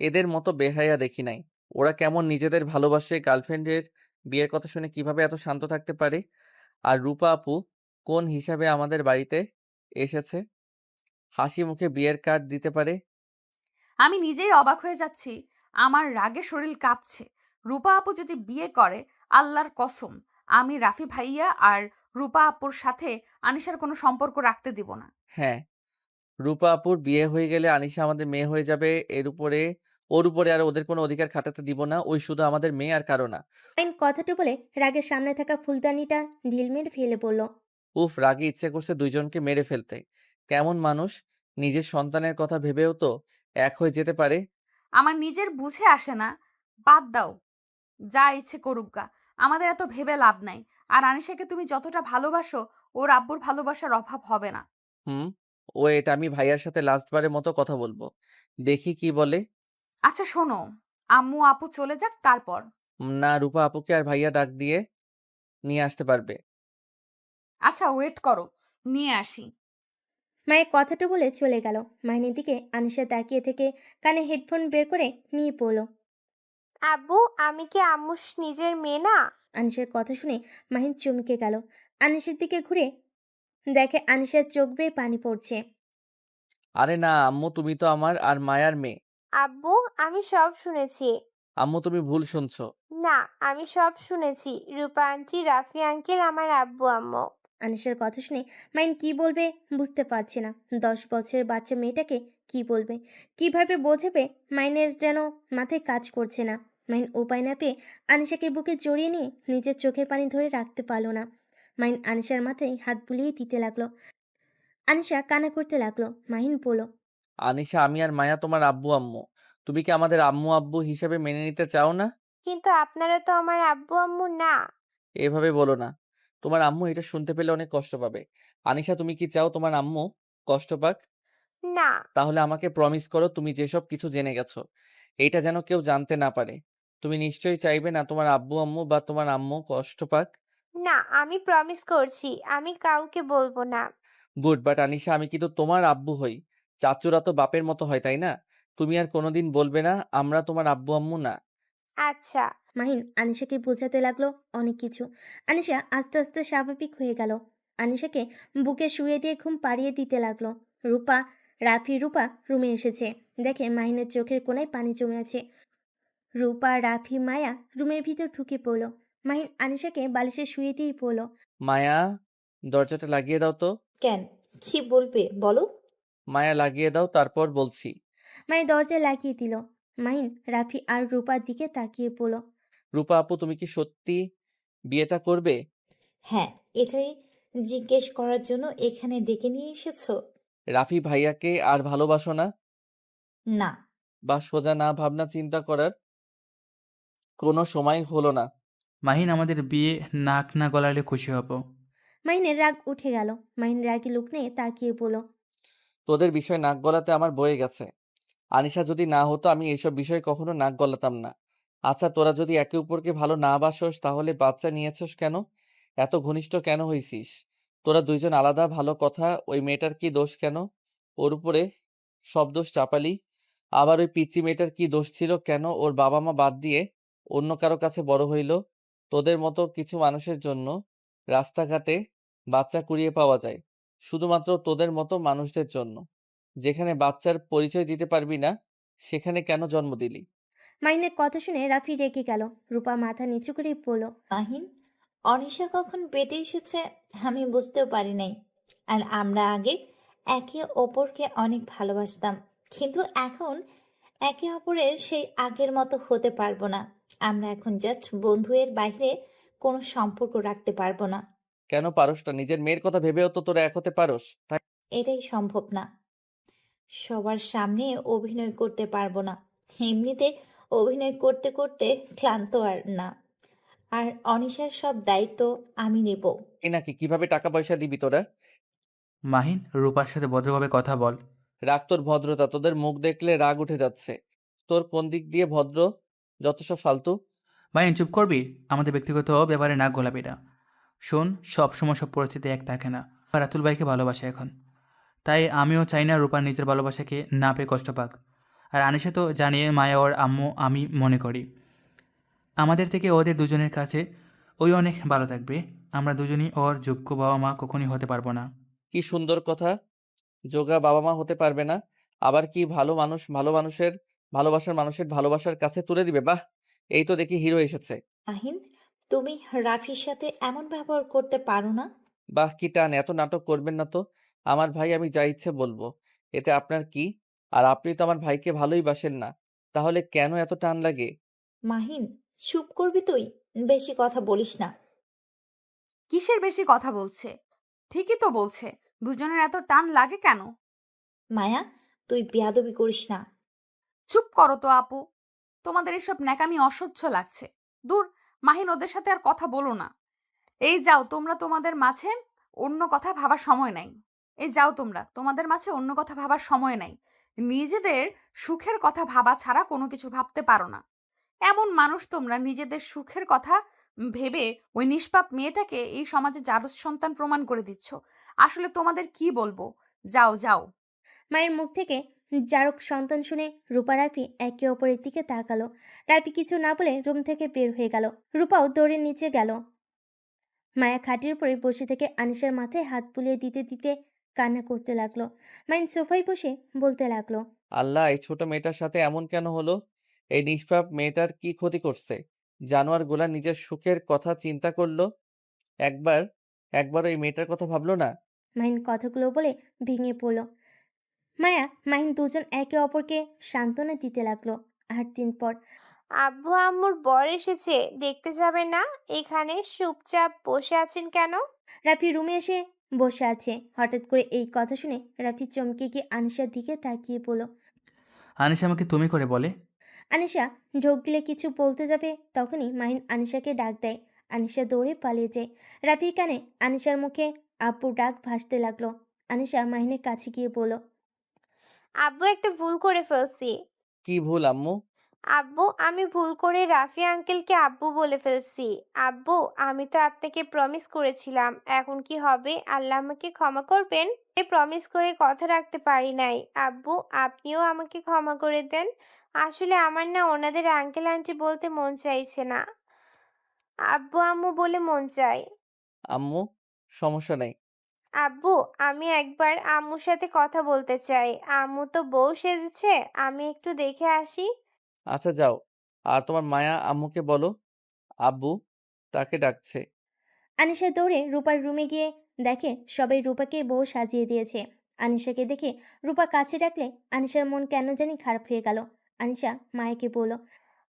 এদের মতো বেহায়া দেখি নাই। ওরা কেমন নিজেদের ভালোবাসে, গার্লফ্রেন্ডের বিয়ের কথা শুনে কিভাবে এত শান্ত থাকতে পারে। আর রূপা আপু কোন হিসাবে আমাদের বাড়িতে এসেছে, হাসি মুখে বিয়ের কার্ড দিতে পারে। আমি নিজেই অবাক হয়ে যাচ্ছি, আমার রাগে শরীর কাঁপছে। রূপা আপু যদি বিয়ে করে, আল্লাহর কসম, আমি রাফি ভাইয়া আর রূপা আপুর সাথে আনিশার কোনো সম্পর্ক রাখতে দিব না। হ্যাঁ, রূপা আপুর বিয়ে হয়ে গেলে আনিশা আমাদের মেয়ে হয়ে যাবে। ওর উপরে আর ওদের কোনো অধিকার খাটাতে দিব না। ওই শুধু আমাদের মেয়ে আর কারো না। মাইন কথাটা বলে রাগের সামনে থাকা ফুলদানিটা ঢিল মেরে ফেলে বলল। উফ, রাগে ইচ্ছে করছে দুইজনকে মেরে ফেলতে। কেমন মানুষ, নিজের সন্তানের কথা ভেবেও তো এক হয়ে যেতে পারে। আমার নিজের বুঝে আসে না। বাদ দাও, যা ইচ্ছে করুক গা, আমাদের এত ভেবে লাভ নাই। আর আনিশাকে তুমি যতটা ভালোবাসো, ওর আব্বুর ভালোবাসার অভাব হবে না। হুম, এটা আমি ভাইয়ার সাথে লাস্টবারের মতো কথা বলবো, দেখি কি বলে। আচ্ছা শোনো, আম্মু আপু চলে যাক তারপর। না, রূপা আপুকে আর ভাইয়া ডাক দিয়ে নিয়ে আসতে পারবে। আচ্ছা ওয়েট করো, নিয়ে আসি। মায়ের কথাটা বলে চলে গেল। মাইনের দিকে আনিশা তাকিয়ে থেকে কানে হেডফোন বের করে নিয়ে পড়ল। আব্বু, আমি কি আম্মুর নিজের মেয়ে না? আনিশার কথা শুনে মাহিন চমকে গেল। আনিশার দিকে ঘুরে দেখে আনিশার চোখ বেয়ে পানি পড়ছে। আরে না আম্মু, তুমি তো আমার আর মায়ার মেয়ে। আব্বু, আমি সব শুনেছি। আম্মু, তুমি ভুল শুনছো। না, আমি সব শুনেছি। রূপা আন্টি, রাফি আঙ্কেল আমার আব্বু আম্মু। আনিশার কথা শুনে মাইন কি বলবে বুঝতে পারছে না। 10 বছরের বাচ্চা মেয়েটাকে কি বলবে, কিভাবে বোঝাবে, মাইনের যেন মাথায় কাজ করছে না। মাইন উপায় না পেয়ে আনিশাকে বুকে জড়িয়ে নিয়ে নিজের চোখের পানি ধরে রাখতে পারলো না। মাইন আনিশার মাথায় হাত বুলিয়ে দিতে লাগলো। আনিশা কান্না করতে লাগলো। মাহিন বলল। আনিশা, আমি আর মায়া তোমার আব্বু আম্মু। তুমি কি আমাদের আম্মু আব্বু হিসেবে মেনে নিতে চাও না? কিন্তু আপনারা তো আমার আব্বু আম্মু না। এভাবে বলো না। তোমার আম্মু এটা শুনতে পেলে অনেক কষ্ট পাবে। আনিশা, তুমি কি চাও তোমার আম্মু কষ্ট পাক? না। তাহলে আমাকে প্রমিস করো, তুমি যেসব কিছু জেনে গেছো এইটা যেন কেউ জানতে না পারে। তুমি নিশ্চয়ই চাইবে না তোমার আব্বু আম্মু বা তোমার আম্মু কষ্ট পাক। না, আমি প্রমিস করছি, আমি কাউকে বলবো না। গুড, বাট আনিশা, আমি কিন্তু তোমার আব্বু হই। চাচুরা তো বাপের মতো হয়, তাই না? তুমি আর কোনোদিন বলবে না আমরা তোমার আব্বু আম্মু না। আচ্ছা। মাহিন আনিশাকে বোঝাতে লাগলো অনেক কিছু। আনিশা আস্তে আস্তে স্বাভাবিক হয়ে গেল। আনিশাকে বুকে শুয়ে দিয়ে ঘুম পাড়িয়ে দিতে লাগলো। রূপা রুমে এসেছে। দেখে মাহিনের চোখের কোণায় পানি জমে আছে। রূপা, রাফি, মায়া রুমের ভিতর ঢুকে পড়লো। মাহিন আনিশাকে বালিশে শুয়ে দিয়েই পড়লো। মায়া, দরজাটা লাগিয়ে দাও তো। কেন, কি বলবে বলো? মায়া লাগিয়ে দাও, তারপর বলছি। মায়ের দরজায় লাগিয়ে দিল। মাহিন রাফি আর রূপার দিকে তাকিয়ে পড়ল। রূপা আপু, তুমি কি সত্যি বিয়েটা করবে? হ্যাঁ, এটাই জিজ্ঞেস করার জন্য এখানে ডেকে নিয়ে এসেছো? রাফি ভাইয়াকে আর ভালোবাসো না? না। বা সোজা না ভাবনা চিন্তা করার কোনো সময় হলো না? মাহিন, আমাদের বিয়ে নাক না গলালে খুশি হব। মাহিনের রাগ উঠে গেল। মাহিন রাগী লোক নিয়ে তাকিয়ে পড়ল। তোদের বিষয় নাক গলাতে আমার বয়ে গেছে। আনিশা যদি না হতো আমি এইসব বিষয়ে কখনো নাক গলাতাম না। আচ্ছা, তোরা যদি একে অপরকে ভালো না বাসোস তাহলে বাচ্চা নিয়েছস কেন? এত ঘনিষ্ঠ কেন হইছিস? তোরা দুইজন আলাদা, ভালো কথা। ওই মেয়েটার কি দোষ কেন? ওর উপরে সব দোষ চাপালি। আবার ওই পিচ্চি মেয়েটার কি দোষ ছিল কেন ওর বাবা মা বাদ দিয়ে অন্য কারো কাছে বড় হইল? তোদের মতো কিছু মানুষের জন্য রাস্তাঘাটে বাচ্চা কুড়িয়ে পাওয়া যায়, শুধুমাত্র তোদের মতো মানুষদের জন্য। যেখানে বাচ্চার পরিচয় দিতে পারবি না সেখানে কেন জন্ম দিলি? মাহিনের কথা শুনে রাফি রেগে গেল। রূপা মাথা নিচু করে পড়ল। মাহিন, অনিশা কখন পেটে এসেছে আমি বুঝতেও পারি নাই। আর আমরা আগে একে অপরকে অনেক ভালোবাসতাম, কিন্তু এখন একে অপরের সেই আগের মতো হতে পারবো না। আমরা এখন জাস্ট বন্ধুয়ের বাইরে কোনো সম্পর্ক রাখতে পারবো না। কেন পারস না? নিজের মেয়ের কথা ভেবেও তো তোরা এক হতে পারস, তাই? এটাই সম্ভব না। সবার সামনে অভিনয় করতে পারবো না। এমনিতে অভিনয় করতে করতে ক্লান্ত আর না। আর অনিশার সব দায়িত্ব আমি নেব। এই নাকি কিভাবে টাকা পয়সা দিবি তোরা? মাহিন, রূপার সাথে ভদ্রভাবে কথা বল। রাগ তোর ভদ্রতা, তোদের মুখ দেখলে রাগ উঠে যাচ্ছে। তোর কোন দিক দিয়ে ভদ্র? যত সব ফালতু। মাহিন, চুপ করবি? আমাদের ব্যক্তিগত ব্যাপারে নাক গলাবি না। শোন, সব সময় সব পরিস্থিতি এক থাকে না। আর রাতুল ভাইকে ভালোবাসে এখন, তাই আমিও চাই না রূপা নিজের ভালোবাসাকে না পেয়ে কষ্ট পাক। আর আনিশা তো জানিয়ে মায়া ওর আম্মু, আমি মনে করি আমাদের থেকে ওদের দুজনের কাছে ওই অনেক ভালো থাকবে। আমরা দুজনই ওর যোগ্য বাবা মা কখনই হতে পারবো না। কি সুন্দর কথা! যোগা বাবা মা হতে পারবে না, আবার কি ভালো মানুষ ভালো মানুষের ভালোবাসার মানুষের ভালোবাসার কাছে তুলে দিবে? বাহ, এই তো দেখি হিরো এসেছে। মাহিন, তুমি রাফির সাথে এমন ব্যবহার করতে পারো না। বাহ, কি টান! এত নাটক করবেন না তো। আমার ভাই, আমি যা ইচ্ছে বলবো, এতে আপনার কি? আর আপনি তো আমার ভাইকে ভালোই বাসেন না, তাহলে কেন এত টান লাগে? মাহিন, চুপ করবি তুই? বেশি কথা বলিস না। কিসের বেশি কথা বলছে? ঠিকই তো বলছে। দুজনের এত টান লাগে কেন? মায়া, তুই বেয়াদবি করিস না। চুপ করো তো আপু। তোমাদের এসব ন্যাকামি অসহ্য লাগছে। দূর, মাহিন, ওদের সাথে আর কথা বলো না। এই যাও তোমরা, তোমাদের মাঝে অন্য কথা ভাবার সময় নাই। এই যাও তোমরা, তোমাদের মাঝে অন্য কথা ভাবার সময় নাই। নিজেদের সুখের কথা ভাবা ছাড়া কোনো কিছু ভাবতে পারো না। এমন মানুষ তোমরা, নিজেদের সুখের কথা ভেবে ওই নিষ্পাপ মেয়েটাকে এই সমাজে জারজ সন্তান প্রমাণ করে দিচ্ছ। আসলে তোমাদের কি বলবো? যাও যাও। মায়ের মুখ থেকে জারক সন্তান শুনে রূপা রাফি একে অপরের দিকে তাকালো। রাফি কিছু না বলে রুম থেকে বের হয়ে গেল। রূপাও দৌড়ে নিচে গেল। মায়া খাটের উপরে বসে থেকে আনিশার মাথায় হাত বুলিয়ে দিতে দিতে কান্না করতে লাগলো। মাইন সোফায় বসে বলতে লাগলো। আল্লাহ, এই ছোট মেয়েটার সাথে এমন কেন হলো? এই নিষ্পাপ মেয়েটার কি ক্ষতি করছে? জানোয়ার গুলা নিজের সুখের কথা চিন্তা করলো, একবার একবার ওই মেয়েটার কথা ভাবলো না? মাহিন কথাগুলো বলে ভেঙে পড়ল। মায়া মাহিন দুজন একে অপরকে সান্ত্বনা দিতে লাগলো। 8 দিন পর আব্বু আম্মুর বর এসেছে, দেখতে যাবে না? এখানে চুপচাপ বসে আছেন কেন? রাফি রুমে এসে বসে আছে। হঠাৎ করে এই কথা শুনে রাফি চমকে গিয়ে আনিশার দিকে তাকিয়ে পড়ল। আনিশা আমাকে তুমি করে বলে। আনিশা ঢোক গিলে কিছু বলতে যাবে, তখনই মাহিন আনিশাকে ডাক দেয়। আনিশা দৌড়ে পালিয়ে যায়। রাফির কানে আনিশার মুখে আব্বুর ডাক ভাসতে লাগলো। আনিশা মাহিনের কাছে গিয়ে বলল। আব্বু, একটা ভুল করে ফেলছি। কি ভুল আম্মু? আব্বু, আমি ভুল করে রাফি আঙ্কেলকে আব্বু বলে ফেলছি। আব্বু, আমি তো আপনাকে প্রমিস করেছিলাম, এখন কি হবে? আল্লাহ আমাকে ক্ষমা করবেন। প্রমিস করে কথা রাখতে পারি নাই। আব্বু, আপনিও আমাকে ক্ষমা করে দেন। আসলে আমার না ওনাদের আঙ্কেল আন্টি বলতে মন চাইছে না, আব্বু আম্মু বলে মন চাই। আম্মু, সমস্যা নেই। আব্বু, আমি একবার আম্মুর সাথে কথা বলতে চাই। আম্মু তো বউ সেজেছে, আমি একটু দেখে আসি। আচ্ছা, যাও। আর তোমার মায়া আম্মুকে বলো আব্বু তাকে ডাকছে। আনিশা দৌড়ে রূপার রুমে গিয়ে দেখে সবাই রূপাকে বউ সাজিয়ে দিয়েছে। আনিশাকে দেখে রূপা কাছে ডাকলে আনিশার মন কেন জানি খারাপ হয়ে গেল। আনিশা মায়াকে বলল।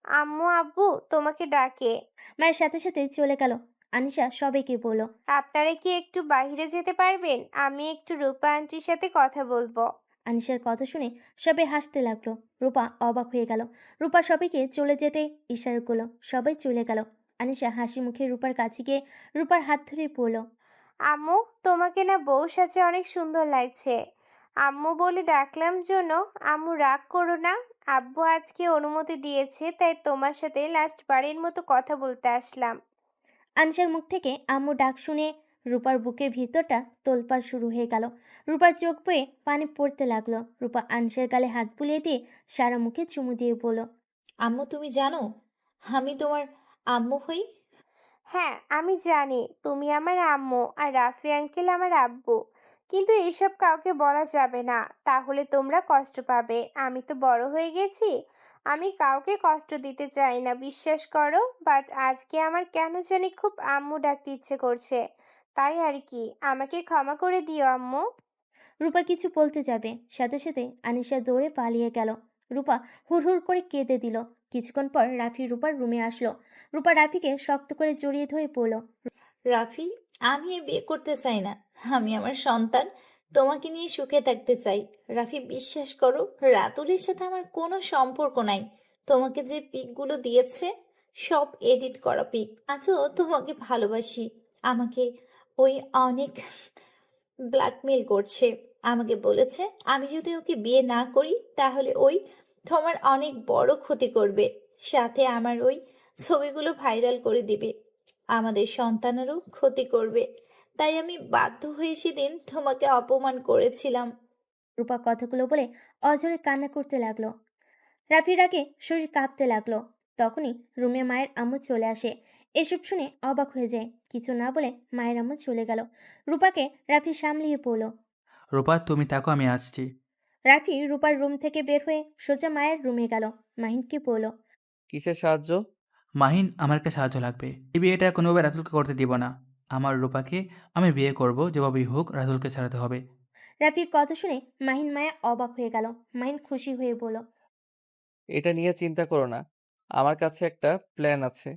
আম্মু আব্বু তোমাকে ডাকে। মায়ের সাথে সাথে চলে গেল। আনিশা সবাইকে বলল। আপনারা কি একটু বাইরে যেতে পারবেন? আমি একটু রূপা আন্টির সাথে কথা বলবো। আনিশার কথা শুনে সবাই হাসতে লাগলো। রূপা অবাক হয়ে গেল। রূপা সবাইকে চলে যেতে ইশারা করলো। সবাই চলে গেল। আনিশা হাসি মুখে রূপার কাছে গিয়ে রূপার হাত ধরে পড়ল। আম্মু তোমাকে না বউ সাজে অনেক সুন্দর লাগছে। আম্মু বলে ডাকলাম জন্য আম্মু রাগ করো না। আব্বু আজকে অনুমতি দিয়েছে, তাই তোমার সাথে লাস্ট বারের মতো কথা বলতে আসলাম। আনিশার মুখ থেকে আম্মু ডাক শুনে রূপার বুকের ভিতরটা তোলপাড় শুরু হয়ে গেল। রূপার চোখ বয়ে পানি পড়তে লাগলো। রূপা আনিশার গালে হাত বুলিয়ে দিয়ে সারা মুখে চুমু দিয়ে বলল। আম্মু তুমি জানো আমি তোমার আম্মু হই? হ্যাঁ আমি জানি তুমি আমার আম্মু আর রাফি আঙ্কেল আমার আব্বু, কিন্তু এসব কাউকে বলা যাবে না, তাহলে তোমরা কষ্ট পাবে। আমি তো বড় হয়ে গেছি, আমি কাউকে কষ্ট দিতে চাই না, বিশ্বাস করো। বাট আজকে আমার কেন জানি খুব আম্মু ডাকতে ইচ্ছে করছে, তাই আর কি। আমাকে ক্ষমা করে দিও আম্মু। রূপা কিছু বলতে যাবে, সাথে সাথে আনিশা দৌড়ে পালিয়ে গেল। রূপা হুড়হুড় করে কেঁদে দিল। কিছুক্ষণ পর রাফি রূপার রুমে আসলো। রূপা রাফিকে শক্ত করে জড়িয়ে ধরে পড়ল। রাফি, আমি আর বিয়ে করতে চাই না। আমি আমার সন্তান তোমাকে নিয়ে সুখে থাকতে চাই। রাফি, বিশ্বাস করো, রাতুলের সাথে আমার কোনো সম্পর্ক নাই। তোমাকে যে পিকগুলো দিয়েছে সব এডিট করা পিক। আজও তোমাকে ভালোবাসি। আমাকে ওই অনেক ব্ল্যাকমেল করছে। আমাকে বলেছে আমি যদি ওকে বিয়ে না করি তাহলে ওই তোমার অনেক বড় ক্ষতি করবে, সাথে আমার ওই ছবিগুলো ভাইরাল করে দিবে, আমাদের সন্তানেরও ক্ষতি করবে। তাই আমি বাধ্য হয়ে সেদিন তোমাকে অপমান করেছিলাম। রূপা কথাগুলো বলে অঝরে কান্না করতে লাগলো। রাফির আগে শরীর কাঁপতে লাগলো। তখনই রুমে মায়ের আম্মু চলে আসে। এসব শুনে অবাক হয়ে যায়। কিছু না বলে মায়ের আম্মু চলে গেল। রূপাকে রাফি সামলিয়ে পড়ল। রূপা তুমি থাকো, আমি আসছি। রাফি রূপার রুম থেকে বের হয়ে সোজা মায়ের রুমে গেল। মাহিনকে বলল। কিসের সাহায্য? মাহিন, আমার একটা সাহায্য লাগবে। এই বিয়েটা কোনোভাবে রাতুলকে করতে দিব না। আমার রূপাকে আমি বিয়ে করব, যেভাবেই হোক রাতুলকে ছাড়াতে হবে। রাফির কথা শুনে মাহিন মায়া অবাক হয়ে গেল। মাহিন খুশি হয়ে বলল। এটা নিয়ে চিন্তা করো না, আমার কাছে একটা প্ল্যান আছে।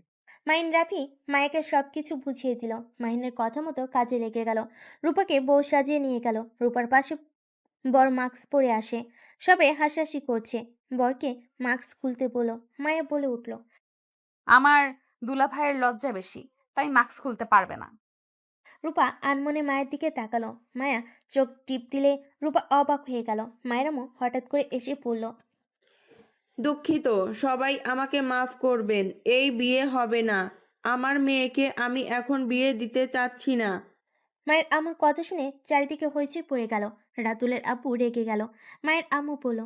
মাহিন রাফি মায়াকে সবকিছু বুঝিয়ে দিল। মাহিনের কথা মতো কাজে লেগে গেল। রূপাকে বউ সাজিয়ে নিয়ে গেল। রূপার পাশে বর মাস্ক পরে আসে। সবে হাসাহাসি করছে। বরকে মাস্ক খুলতে বলল। মায়া বলে উঠল। আমার দুলাভাইয়ের লজ্জা বেশি, তাই মাস্ক খুলতে পারবে না। রূপা আনমনে মায়ের দিকে তাকালো। মায়া চোখ টিপ দিলে রূপা অবাক হয়ে গেল। মায়ের আম্মু হঠাৎ করে এসে পড়ল। দুঃখিত, সবাই আমাকে মাফ করবেন। এই বিয়ে হবে না। আমার মেয়েকে আমি এখন বিয়ে দিতে চাচ্ছি না। মায়ের আম্মুর কথা শুনে চারিদিকে হইচই পড়ে গেল। রাতুলের আব্বু রেগে গেল। মায়ের আম্মু বলল।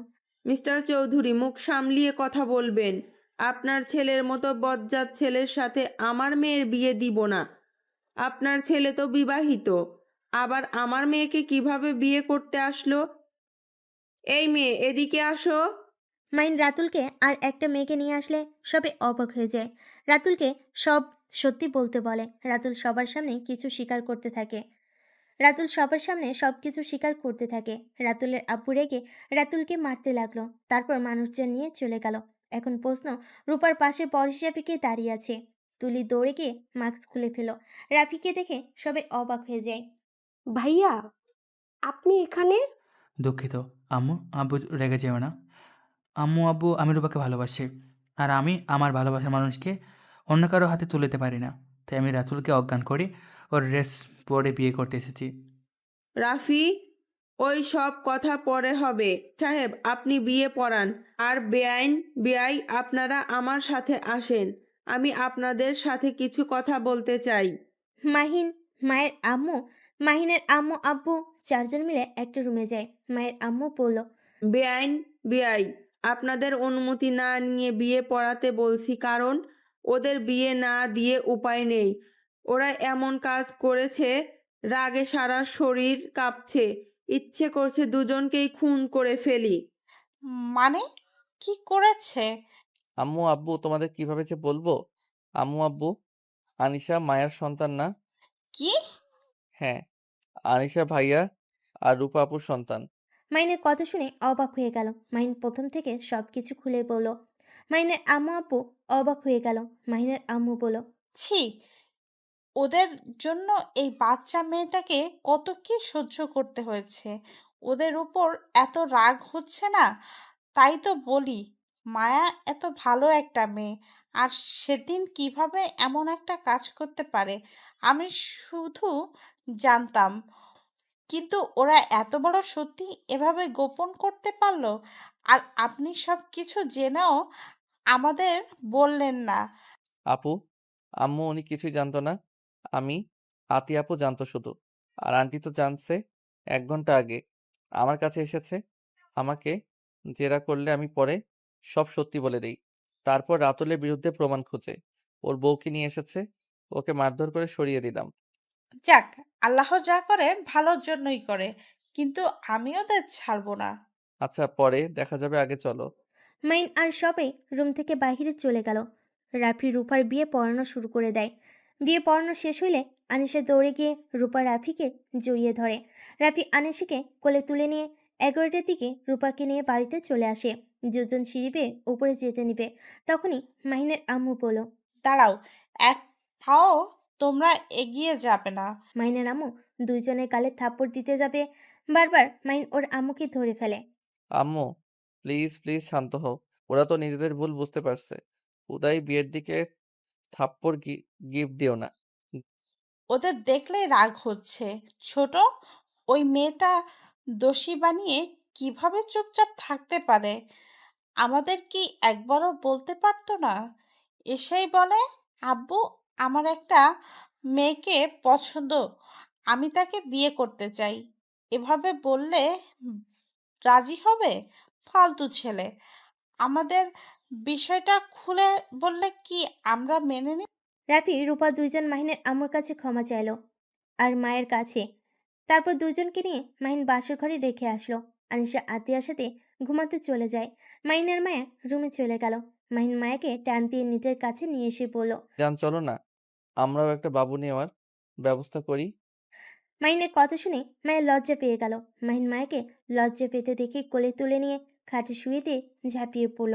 মিস্টার চৌধুরী, মুখ সামলিয়ে কথা বলবেন। আপনার ছেলের মতো বজ্জাত ছেলের সাথে আমার মেয়ের বিয়ে দিব না। আপনার ছেলে তো বিবাহিত, আবার আমার মেয়েকে কিভাবে বিয়ে করতে আসলো? এই মেয়ে, এদিকে আসো। মাইন রাতুলকে আর একটা মেয়েকে নিয়ে আসলে সবে অবাক হয়ে যায়। রাতুলকে সব সত্যি বলতে বলে। রাতুল সবার সামনে কিছু স্বীকার করতে থাকে। রাতুল সবার সামনে সবকিছু স্বীকার করতে থাকে। রাতুলের আব্বু রেগে রাতুলকে মারতে লাগলো। তারপর মানুষজন নিয়ে চলে গেল। এখন প্রশ্ন, রূপার পাশে বর হিসাবে কে দাঁড়িয়ে আছে? তুলি দৌড়ে গিয়ে মাস্ক খুলে ফেল। রাফিকে দেখে সবাই অবাক হয়ে যায়। ভাইয়া, আপনি এখানে? দুঃখিত। আম্মু আব্বু, রেগে যেও না। আম্মু আব্বু, আমি রূপাকে ভালোবাসি। আর আমি আমার ভালোবাসার মানুষকে অন্য কারো হাতে তুলে দিতে পারি না। তাই আমি রাতুলকে অজ্ঞান করে ওর ড্রেস পরে বিয়ে করতে এসেছি। রাফি, ওই সব কথা পরে হবে। সাহেব, আপনি বিয়ে পড়ান। আর বেআই আপনারা আমার সাথে আসেন। আমি আপনাদের সাথে কিছু কথা বলতে চাই। মাহিন, মায়ের আম্মু, মাহিনের আম্মু আব্বু চারজন মিলে একটা রুমে যায়। মায়ের আম্মু বলল। বেআই, আপনাদের অনুমতি না নিয়ে বিয়ে পড়াতে বলছি, কারণ ওদের বিয়ে না দিয়ে উপায় নেই। ওরা এমন কাজ করেছে, রাগে সারা শরীর কাঁপছে। ইচ্ছে করছে দুজনকেই খুন করে ফেলি। মানে কি করেছে? আম্মু আব্বু, তোমাদের কিভাবে যে বলবো। আম্মু আব্বু, আনিশা মায়ার সন্তান না? কি? হ্যাঁ, আনিশা ভাইয়া আর রূপা আপুর সন্তান। মাইনের কথা শুনে অবাক হয়ে গেল। মাইন প্রথম থেকে সবকিছু খুলে বলল। মাইনের আম্মু আপু অবাক হয়ে গেল। মাইনের আম্মু বলল, ছি, ওদের জন্য এই বাচ্চা মেয়েটাকে কত কি সহ্য করতে হয়েছে। ওদের উপর এত রাগ হচ্ছে না। তাই তো বলি, মায়া এত ভালো একটা মেয়ে, আর সেদিন কিভাবে এমন একটা কাজ করতে পারে আমি শুধু জানতাম, কিন্তু ওরা এত বড় সত্যি এভাবে গোপন করতে পারলো। আর আপনি সব কিছু জেনেও আমাদের বললেন না। আপু, আম্মু উনি কিছুই জানতো না। আমি, আতি আপু জানতো শুধু। আর আন্টি তো জানছে 1 ঘন্টা আগে। আমার কাছে এসেছে। আমাকে জেরা করলে আমি পরে সব সত্যি বলে দেই। তারপর রাতুলের বিরুদ্ধে প্রমাণ খুঁজে ওর বউকে নিয়ে এসেছে। ওকে মারধর করে সরিয়ে দিলাম। যাক, আল্লাহ যা করে ভালোর জন্যই করে, কিন্তু আমি ওদের ছাড়বো না। আচ্ছা, পরে দেখা যাবে, আগে চলো। মাইন আর সবাই রুম থেকে বাইরে চলে গেল। রাফি রূপার বিয়ে পড়ানো শুরু করে দেয়। বিয়ে পড়ানো শেষ হইলে আনিশা দৌড়ে গিয়ে রূপা রাফিকে জড়িয়ে ধরে। রাফি আনিশাকে কোলে তুলে নিয়ে 11টার দিকে রূপাকে নিয়ে বাড়িতে চলে আসে। দুজন সিঁড়ি বেয়ে উপরে যেতে নিবে, তখনই মাহিনের আম্মু বলল। দাঁড়াও, এক পাও তোমরা এগিয়ে যাবে না। মাহিনের আম্মু দুইজনের গালে থাপ্পড় দিতে যাবে, বারবার মাহিন ওর আম্মুকে ধরে ফেলে। আম্মু, প্লিজ প্লিজ শান্ত হও। ওরা তো নিজেদের ভুল বুঝতে পারছে। উদয় বিয়ের দিকে থাপ্পড় গিফট দিও না। ওদের দেখলেই রাগ হচ্ছে। ছোট, ওই মেয়েটা দোষী বানিয়ে কিভাবে চুপচাপ থাকতে পারে? আমাদের কি একবারও বলতে পারতো না? এসেই বলে, আব্বু, আমার একটা মেয়েকে পছন্দ, আমি তাকে বিয়ে করতে চাই। এভাবে বললে হুম, রাজি হবে? ফালতু ছেলে। আমাদের বিষয়টা খুলে বললে কি আমরা মেনে নিই? রাফি রূপা দুইজন মাহিনের আম্মুর কাছে ক্ষমা চাইলো আর মায়ের কাছে। তারপর দুজনকে নিয়ে মাহিন বাসর ঘরে রেখে আসলো। আনিশা আতিয়ার সাথে ঘুমাতে চলে যায়। মাহিনের মায়া রুমে চলে গেল। মাহিন মায়াকে টান দিয়ে নিজের কাছে নিয়ে এসে বলল। জান, চলো না, আমরাও একটা বাবু নেওয়ার ব্যবস্থা করি। মাহিনের কথা শুনে মায়ের লজ্জা পেয়ে গেল। মাহিন মায়াকে লজ্জা পেতে দেখে কোলে তুলে নিয়ে খাটে শুয়ে দিয়ে ঝাঁপিয়ে পড়ল।